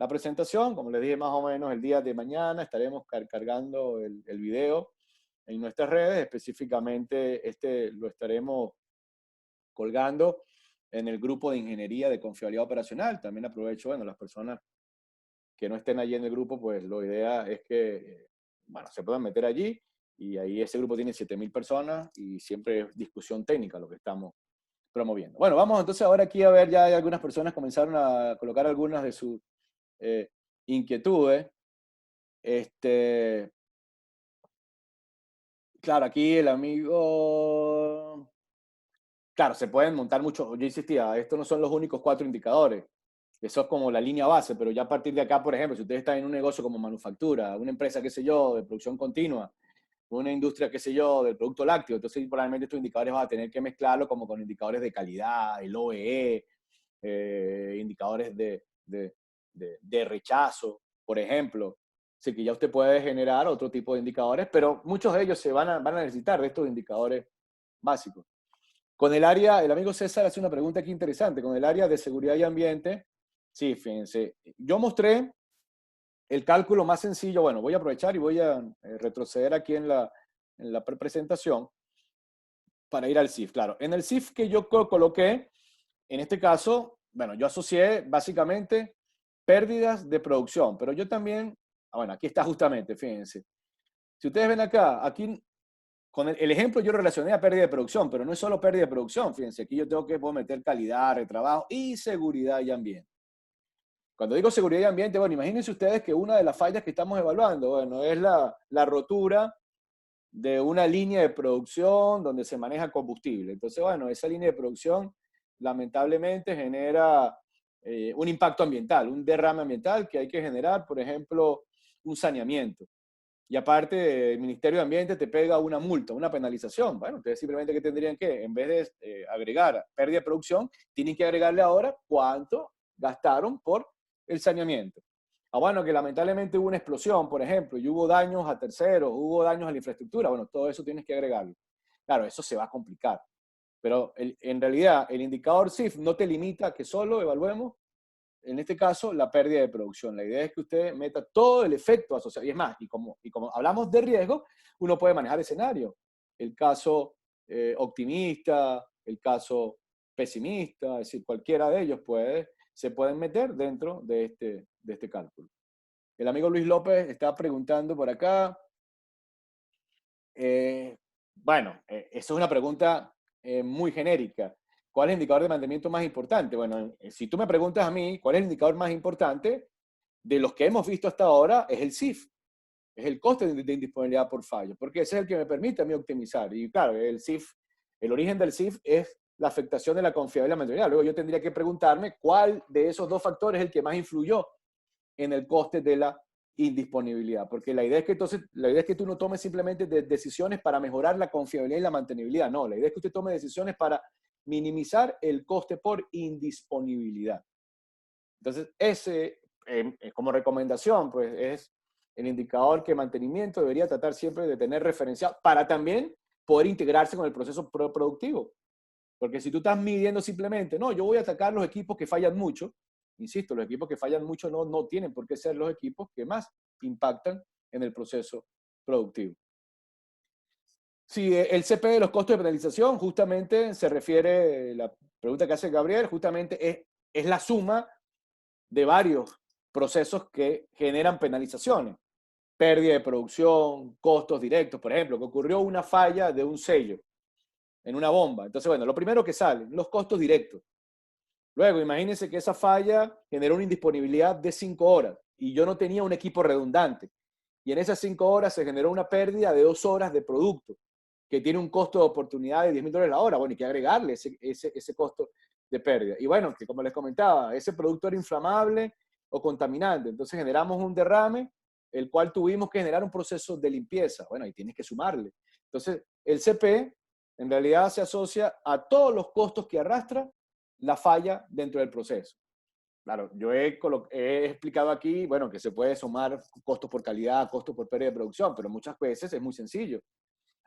presentación. Como les dije, más o menos el día de mañana estaremos cargando el video en nuestras redes. Específicamente este lo estaremos colgando en el grupo de ingeniería de confiabilidad operacional. También aprovecho, bueno, las personas que no estén allí en el grupo, pues la idea es que, bueno, se puedan meter allí y ahí ese grupo tiene 7.000 personas y siempre es discusión técnica lo que estamos promoviendo. Bueno, vamos entonces ahora aquí a ver, ya hay algunas personas comenzaron a colocar algunas de sus eh, inquietudes. Este, claro, aquí el amigo Claro, se pueden montar muchos, yo insistía, estos no son los únicos 4 indicadores. Eso es como la línea base, pero ya a partir de acá, por ejemplo, si ustedes están en un negocio como manufactura, una empresa, qué sé yo, de producción continua, una industria, qué sé yo, del producto lácteo, entonces probablemente estos indicadores vas a tener que mezclarlo como con indicadores de calidad, el OEE, indicadores de rechazo, por ejemplo. Así que ya usted puede generar otro tipo de indicadores, pero muchos de ellos van a necesitar de estos indicadores básicos. Con el área, el amigo César hace una pregunta aquí interesante, con el área de seguridad y ambiente, sí, fíjense, yo mostré el cálculo más sencillo, bueno, voy a aprovechar y voy a retroceder aquí en la presentación para ir al CIF, claro. En el CIF que yo coloqué, en este caso, bueno, yo asocié básicamente pérdidas de producción, pero yo también, bueno, aquí está justamente, fíjense. Si ustedes ven acá, aquí con el ejemplo yo relacioné a pérdida de producción, pero no es solo pérdida de producción, fíjense, aquí yo tengo que puedo meter calidad, retrabajo y seguridad y ambiente. Cuando digo seguridad y ambiente, bueno, imagínense ustedes que una de las fallas que estamos evaluando, bueno, es la rotura de una línea de producción donde se maneja combustible. Entonces, bueno, esa línea de producción lamentablemente genera un impacto ambiental, un derrame ambiental que hay que generar, por ejemplo, un saneamiento. Y aparte, el Ministerio de Ambiente te pega una multa, una penalización. Bueno, ustedes simplemente que tendrían que, en vez de agregar pérdida de producción, tienen que agregarle ahora cuánto gastaron por el saneamiento. Ah, bueno, que lamentablemente hubo una explosión, por ejemplo, y hubo daños a terceros, hubo daños a la infraestructura. Bueno, todo eso tienes que agregarlo. Claro, eso se va a complicar. Pero en realidad, el indicador CIF no te limita a que solo evaluemos, en este caso, la pérdida de producción. La idea es que usted meta todo el efecto asociado. Y es más, y como hablamos de riesgo, uno puede manejar escenarios. El caso optimista, el caso pesimista, es decir, cualquiera de ellos se pueden meter dentro de este cálculo. El amigo Luis López está preguntando por acá. Eh, bueno, eso es una pregunta muy genérica. ¿Cuál es el indicador de mantenimiento más importante? Bueno, si tú me preguntas a mí, ¿cuál es el indicador más importante de los que hemos visto hasta ahora? Es el CIF, es el coste de indisponibilidad por fallo, porque ese es el que me permite a mí optimizar. Y claro, el CIF, el origen del CIF es la afectación de la confiabilidad material. Luego yo tendría que preguntarme cuál de esos dos factores es el que más influyó en el coste de la indisponibilidad. Porque la idea es que entonces, la idea es que tú no tomes simplemente decisiones para mejorar la confiabilidad y la mantenibilidad. No, la idea es que usted tome decisiones para minimizar el coste por indisponibilidad. Entonces, ese, como recomendación, pues es el indicador que mantenimiento debería tratar siempre de tener referenciado para también poder integrarse con el proceso productivo. Porque si tú estás midiendo simplemente, no, yo voy a atacar los equipos que fallan mucho, insisto, los equipos que fallan mucho no tienen por qué ser los equipos que más impactan en el proceso productivo. Sí, el CP de los costos de penalización justamente se refiere, la pregunta que hace Gabriel, justamente es la suma de varios procesos que generan penalizaciones. Pérdida de producción, costos directos, por ejemplo, que ocurrió una falla de un sello en una bomba. Entonces, bueno, lo primero que sale, los costos directos. Luego, imagínense que esa falla generó una indisponibilidad de 5 horas y yo no tenía un equipo redundante. Y en esas 5 horas se generó una pérdida de 2 horas de producto, que tiene un costo de oportunidad de $10,000 la hora. Bueno, hay que agregarle ese costo de pérdida. Y bueno, que como les comentaba, ese producto era inflamable o contaminante. Entonces generamos un derrame, el cual tuvimos que generar un proceso de limpieza. Bueno, ahí tienes que sumarle. Entonces, el CP en realidad se asocia a todos los costos que arrastra la falla dentro del proceso. Claro, yo he explicado aquí, bueno, que se puede sumar costos por calidad, costos por pérdida de producción, pero muchas veces es muy sencillo.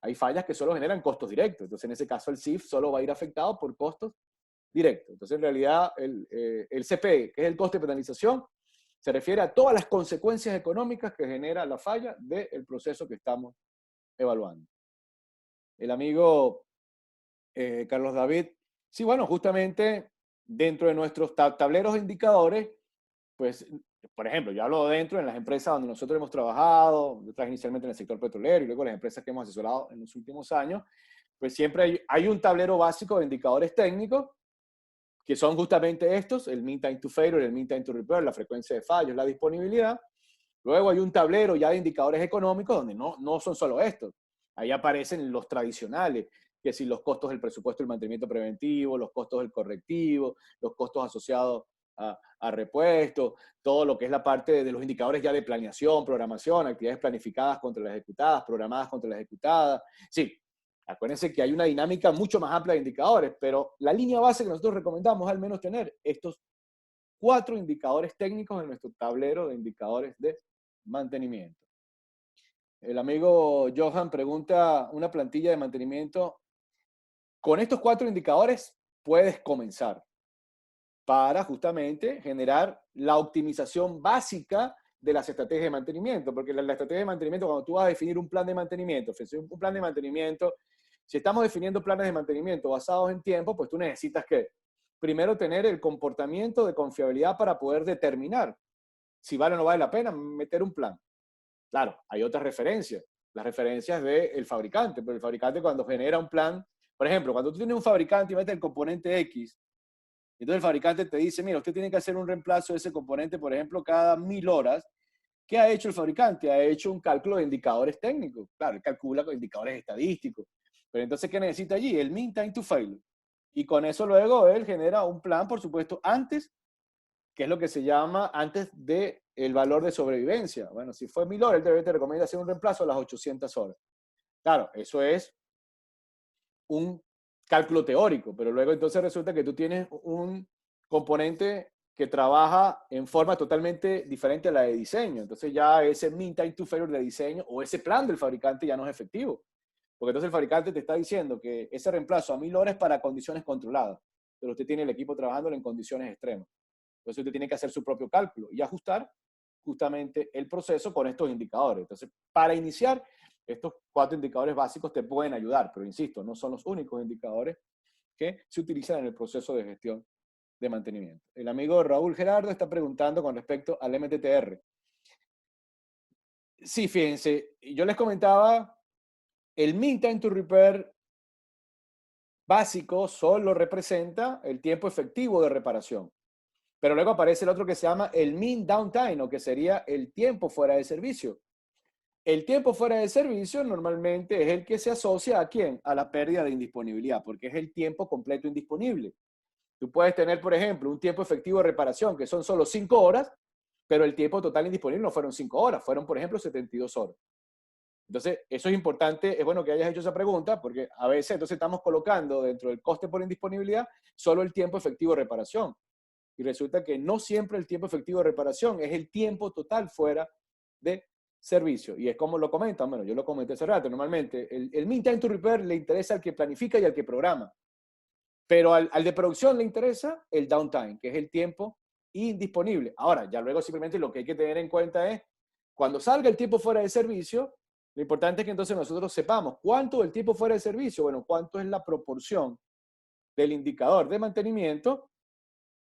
Hay fallas que solo generan costos directos. Entonces, en ese caso, el CIF solo va a ir afectado por costos directos. Entonces, en realidad, el CP, que es el coste de penalización, se refiere a todas las consecuencias económicas que genera la falla del proceso que estamos evaluando. El amigo Carlos David, sí, bueno, justamente dentro de nuestros tableros de indicadores, pues, por ejemplo, yo hablo dentro en las empresas donde nosotros hemos trabajado, yo trabajé inicialmente en el sector petrolero y luego las empresas que hemos asesorado en los últimos años, pues siempre hay un tablero básico de indicadores técnicos que son justamente estos, el mean time to failure, el mean time to repair, la frecuencia de fallos, la disponibilidad. Luego hay un tablero ya de indicadores económicos donde no son solo estos. Ahí aparecen los tradicionales, que si los costos del presupuesto del mantenimiento preventivo, los costos del correctivo, los costos asociados a repuestos, todo lo que es la parte de los indicadores ya de planeación, programación, actividades planificadas contra las ejecutadas, programadas contra las ejecutadas. Sí, acuérdense que hay una dinámica mucho más amplia de indicadores, pero la línea base que nosotros recomendamos es al menos tener estos 4 indicadores técnicos en nuestro tablero de indicadores de mantenimiento. El amigo Johan pregunta una plantilla de mantenimiento. Con estos 4 indicadores puedes comenzar para justamente generar la optimización básica de las estrategias de mantenimiento, porque la estrategia de mantenimiento, cuando tú vas a definir un plan de mantenimiento, un plan de mantenimiento, si estamos definiendo planes de mantenimiento basados en tiempo, pues tú necesitas que primero tener el comportamiento de confiabilidad para poder determinar si vale o no vale la pena meter un plan. Claro, hay otras referencias, las referencias del fabricante, pero el fabricante cuando genera un plan, por ejemplo, cuando tú tienes un fabricante y metes el componente X, entonces el fabricante te dice, mira, usted tiene que hacer un reemplazo de ese componente, por ejemplo, cada 1000 horas. ¿Qué ha hecho el fabricante? Ha hecho un cálculo de indicadores técnicos. Claro, él calcula con indicadores estadísticos. Pero entonces, ¿qué necesita allí? El mean time to failure. Y con eso luego él genera un plan, por supuesto, antes, que es lo que se llama antes del valor de sobrevivencia. Bueno, si fue 1000 horas, él te recomienda hacer un reemplazo a las 800 horas. Claro, eso es un cálculo teórico, pero luego entonces resulta que tú tienes un componente que trabaja en forma totalmente diferente a la de diseño. Entonces ya ese mean time to failure de diseño o ese plan del fabricante ya no es efectivo. Porque entonces el fabricante te está diciendo que ese reemplazo a 1000 horas es para condiciones controladas, pero usted tiene el equipo trabajando en condiciones extremas. Entonces usted tiene que hacer su propio cálculo y ajustar justamente el proceso con estos indicadores. Entonces, para iniciar, estos 4 indicadores básicos te pueden ayudar, pero insisto, no son los únicos indicadores que se utilizan en el proceso de gestión de mantenimiento. El amigo Raúl Gerardo está preguntando con respecto al MTTR. Sí, fíjense, yo les comentaba, el mean time to repair básico solo representa el tiempo efectivo de reparación. Pero luego aparece el otro que se llama el mean downtime, o que sería el tiempo fuera de servicio. El tiempo fuera de servicio normalmente es el que se asocia ¿a quién? A la pérdida de indisponibilidad, porque es el tiempo completo indisponible. Tú puedes tener, por ejemplo, un tiempo efectivo de reparación que son solo 5 horas, pero el tiempo total indisponible no fueron 5 horas, fueron, por ejemplo, 72 horas. Entonces, eso es importante, es bueno que hayas hecho esa pregunta, porque a veces entonces estamos colocando dentro del coste por indisponibilidad solo el tiempo efectivo de reparación. Y resulta que no siempre el tiempo efectivo de reparación es el tiempo total fuera de servicio. Y es como lo comentan, bueno, yo lo comenté hace rato, normalmente el mean time to repair le interesa al que planifica y al que programa. Pero al de producción le interesa el downtime, que es el tiempo indisponible. Ahora, ya luego simplemente lo que hay que tener en cuenta es, cuando salga el tiempo fuera de servicio, lo importante es que entonces nosotros sepamos cuánto del tiempo fuera de servicio, bueno, cuánto es la proporción del indicador de mantenimiento,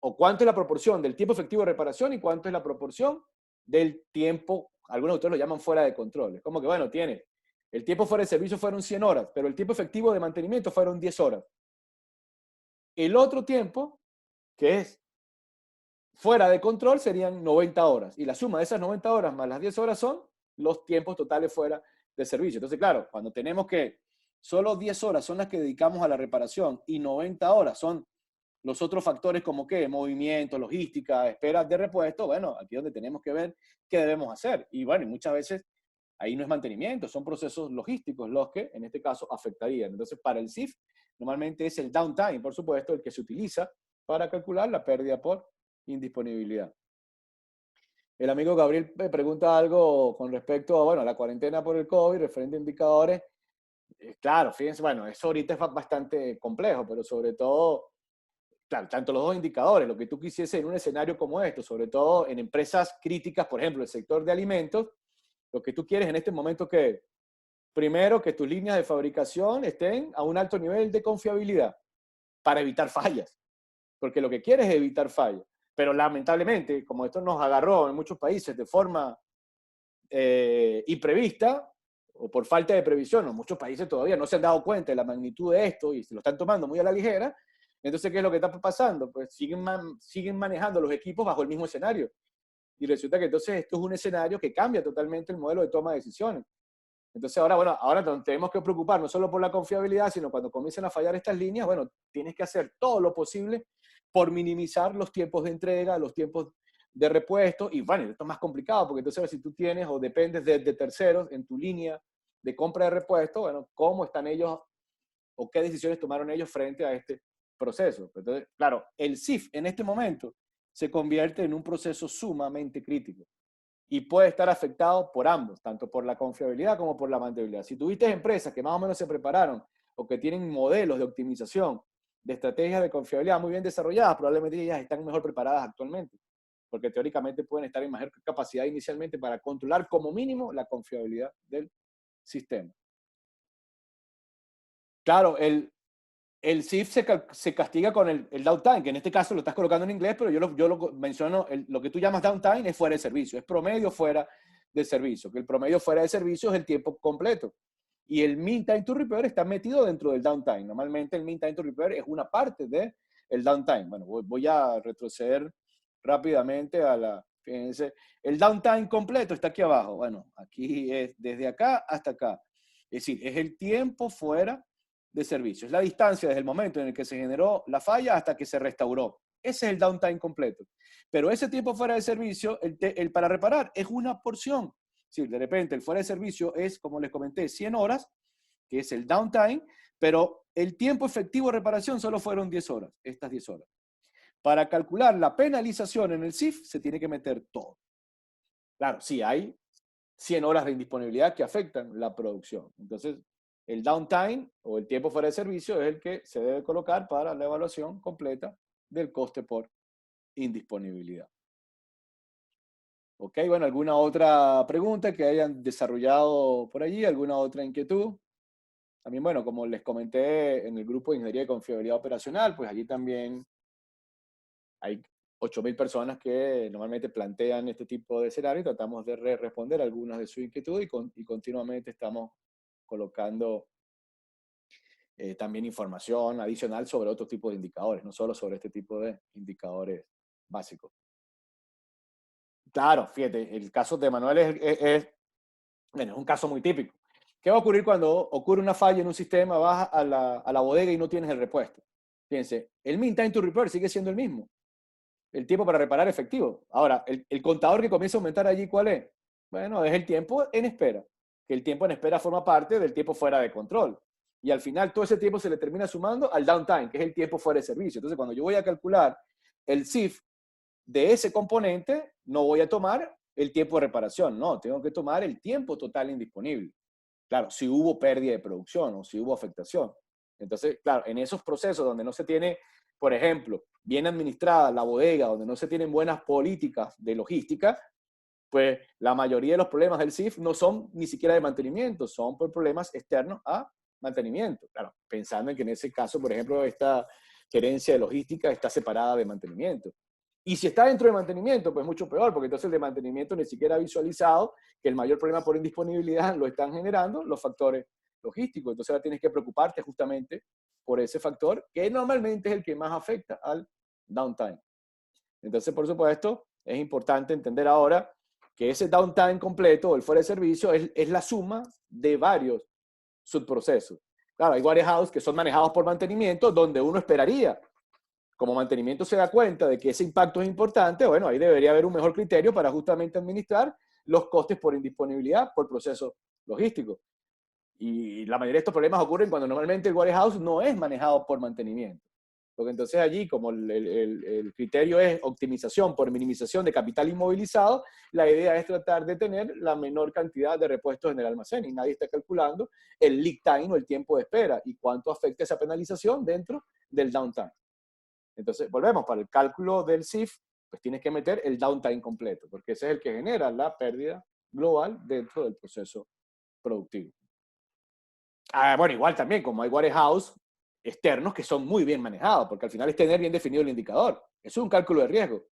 o cuánto es la proporción del tiempo efectivo de reparación y cuánto es la proporción del tiempo, algunos autores lo llaman fuera de control. Es como que, bueno, tiene, el tiempo fuera de servicio fueron 100 horas, pero el tiempo efectivo de mantenimiento fueron 10 horas. El otro tiempo, que es fuera de control, serían 90 horas. Y la suma de esas 90 horas más las 10 horas son los tiempos totales fuera de servicio. Entonces, claro, cuando tenemos que solo 10 horas son las que dedicamos a la reparación y 90 horas son los otros factores como qué, movimiento, logística, esperas de repuesto, bueno, aquí es donde tenemos que ver qué debemos hacer. Y bueno, muchas veces ahí no es mantenimiento, son procesos logísticos los que en este caso afectarían. Entonces, para el CIF, normalmente es el downtime, por supuesto, el que se utiliza para calcular la pérdida por indisponibilidad. El amigo Gabriel me pregunta algo con respecto a, bueno, a la cuarentena por el COVID, referente a indicadores. Claro, fíjense, bueno, eso ahorita es bastante complejo, pero sobre todo, claro, tanto los dos indicadores, lo que tú quisiese en un escenario como esto, sobre todo en empresas críticas, por ejemplo, el sector de alimentos, lo que tú quieres en este momento que, primero, que tus líneas de fabricación estén a un alto nivel de confiabilidad para evitar fallas, porque lo que quieres es evitar fallas. Pero lamentablemente, como esto nos agarró en muchos países de forma imprevista, o por falta de previsión, o muchos países todavía no se han dado cuenta de la magnitud de esto y se lo están tomando muy a la ligera, entonces, ¿qué es lo que está pasando? Pues siguen manejando los equipos bajo el mismo escenario. Y resulta que entonces esto es un escenario que cambia totalmente el modelo de toma de decisiones. Entonces ahora, bueno, ahora tenemos que preocupar no solo por la confiabilidad, sino cuando comiencen a fallar estas líneas, bueno, tienes que hacer todo lo posible por minimizar los tiempos de entrega, los tiempos de repuesto, y bueno, esto es más complicado, porque entonces si tú tienes o dependes de terceros en tu línea de compra de repuesto, bueno, ¿cómo están ellos o qué decisiones tomaron ellos frente a este proceso? Entonces, claro, el CIF en este momento se convierte en un proceso sumamente crítico y puede estar afectado por ambos, tanto por la confiabilidad como por la mantenibilidad. Si tuviste empresas que más o menos se prepararon o que tienen modelos de optimización, de estrategias de confiabilidad muy bien desarrolladas, probablemente ellas están mejor preparadas actualmente, porque teóricamente pueden estar en mayor capacidad inicialmente para controlar como mínimo la confiabilidad del sistema. Claro, el SIF se castiga con el downtime, que en este caso lo estás colocando en inglés, pero yo lo menciono, lo que tú llamas downtime es fuera de servicio, es promedio fuera de servicio, que el promedio fuera de servicio es el tiempo completo. Y el mean time to repair está metido dentro del downtime. Normalmente el mean time to repair es una parte del downtime. Bueno, voy a retroceder rápidamente a la... Fíjense, el downtime completo está aquí abajo. Bueno, aquí es desde acá hasta acá. Es decir, es el tiempo fuera de servicio. Es la distancia desde el momento en el que se generó la falla hasta que se restauró. Ese es el downtime completo. Pero ese tiempo fuera de servicio, el para reparar, es una porción. Si de repente el fuera de servicio es, como les comenté, 100 horas, que es el downtime, pero el tiempo efectivo de reparación solo fueron 10 horas, estas 10 horas. Para calcular la penalización en el CIF se tiene que meter todo. Claro, sí hay 100 horas de indisponibilidad que afectan la producción. Entonces, el downtime o el tiempo fuera de servicio es el que se debe colocar para la evaluación completa del coste por indisponibilidad. Ok, bueno, ¿alguna otra pregunta que hayan desarrollado por allí? ¿Alguna otra inquietud? También, bueno, como les comenté en el grupo de Ingeniería de Confiabilidad Operacional, pues allí también hay 8.000 personas que normalmente plantean este tipo de escenario y tratamos de responder algunas de sus inquietudes y continuamente estamos colocando también información adicional sobre otro tipo de indicadores, no solo sobre este tipo de indicadores básicos. Claro, fíjate, el caso de Manuel bueno, es un caso muy típico. ¿Qué va a ocurrir cuando ocurre una falla en un sistema, vas a la bodega y no tienes el repuesto? Fíjense, el mean time to repair sigue siendo el mismo, el tiempo para reparar efectivo. Ahora, el contador que comienza a aumentar allí, ¿cuál es? Bueno, es el tiempo en espera, que el tiempo en espera forma parte del tiempo fuera de control. Y al final todo ese tiempo se le termina sumando al downtime, que es el tiempo fuera de servicio. Entonces, cuando yo voy a calcular el CIF de ese componente, no voy a tomar el tiempo de reparación, no, tengo que tomar el tiempo total indisponible. Claro, si hubo pérdida de producción o si hubo afectación. Entonces, claro, en esos procesos donde no se tiene, por ejemplo, bien administrada la bodega, donde no se tienen buenas políticas de logística, pues la mayoría de los problemas del CIF no son ni siquiera de mantenimiento, son por problemas externos a mantenimiento. Claro, pensando en que en ese caso, por ejemplo, esta gerencia de logística está separada de mantenimiento. Y si está dentro de mantenimiento, pues mucho peor, porque entonces el de mantenimiento ni siquiera ha visualizado que el mayor problema por indisponibilidad lo están generando los factores logísticos. Entonces ahora tienes que preocuparte justamente por ese factor, que normalmente es el que más afecta al downtime. Entonces, por supuesto, es importante entender ahora que ese downtime completo o el fuera de servicio es la suma de varios subprocesos. Claro, hay warehouses que son manejados por mantenimiento, donde uno esperaría, como mantenimiento se da cuenta de que ese impacto es importante, bueno, ahí debería haber un mejor criterio para justamente administrar los costes por indisponibilidad por proceso logístico. Y la mayoría de estos problemas ocurren cuando normalmente el warehouse no es manejado por mantenimiento. Porque entonces allí, como el criterio es optimización por minimización de capital inmovilizado, la idea es tratar de tener la menor cantidad de repuestos en el almacén y nadie está calculando el lead time o el tiempo de espera y cuánto afecta esa penalización dentro del downtime. Entonces, volvemos, para el cálculo del CIF, pues tienes que meter el downtime completo, porque ese es el que genera la pérdida global dentro del proceso productivo. Bueno, igual también, como hay warehouse externos que son muy bien manejados, porque al final es tener bien definido el indicador. Eso es un cálculo de riesgo.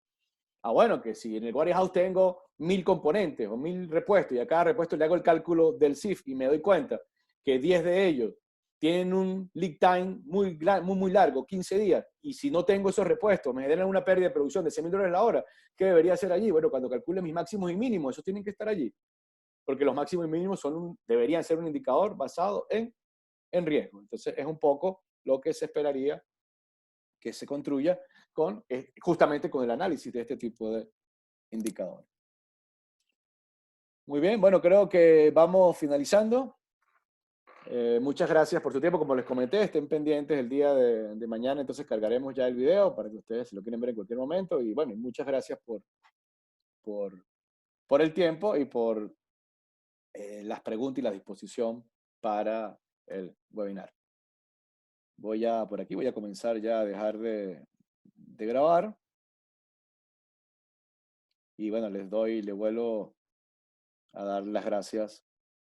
Bueno, que si en el warehouse tengo 1000 componentes o 1000 repuestos y a cada repuesto le hago el cálculo del CIF y me doy cuenta que 10 de ellos tienen un lead time muy largo, 15 días, y si no tengo esos repuestos me generan una pérdida de producción de $100,000 la hora, ¿qué debería hacer allí? Bueno, cuando calcule mis máximos y mínimos, esos tienen que estar allí. porque los máximos y mínimos deberían ser un indicador basado en riesgo. Entonces, es un poco lo que se esperaría que se construya justamente con el análisis de este tipo de indicadores. Muy bien, bueno, creo que vamos finalizando. Muchas gracias por su tiempo. Como les comenté, estén pendientes el día de mañana, entonces cargaremos ya el video para que ustedes si lo quieren ver en cualquier momento. Y bueno, muchas gracias por, por el tiempo y por las preguntas y la disposición para el webinar. Por aquí voy a comenzar ya a dejar de grabar. Y bueno, le vuelvo a dar las gracias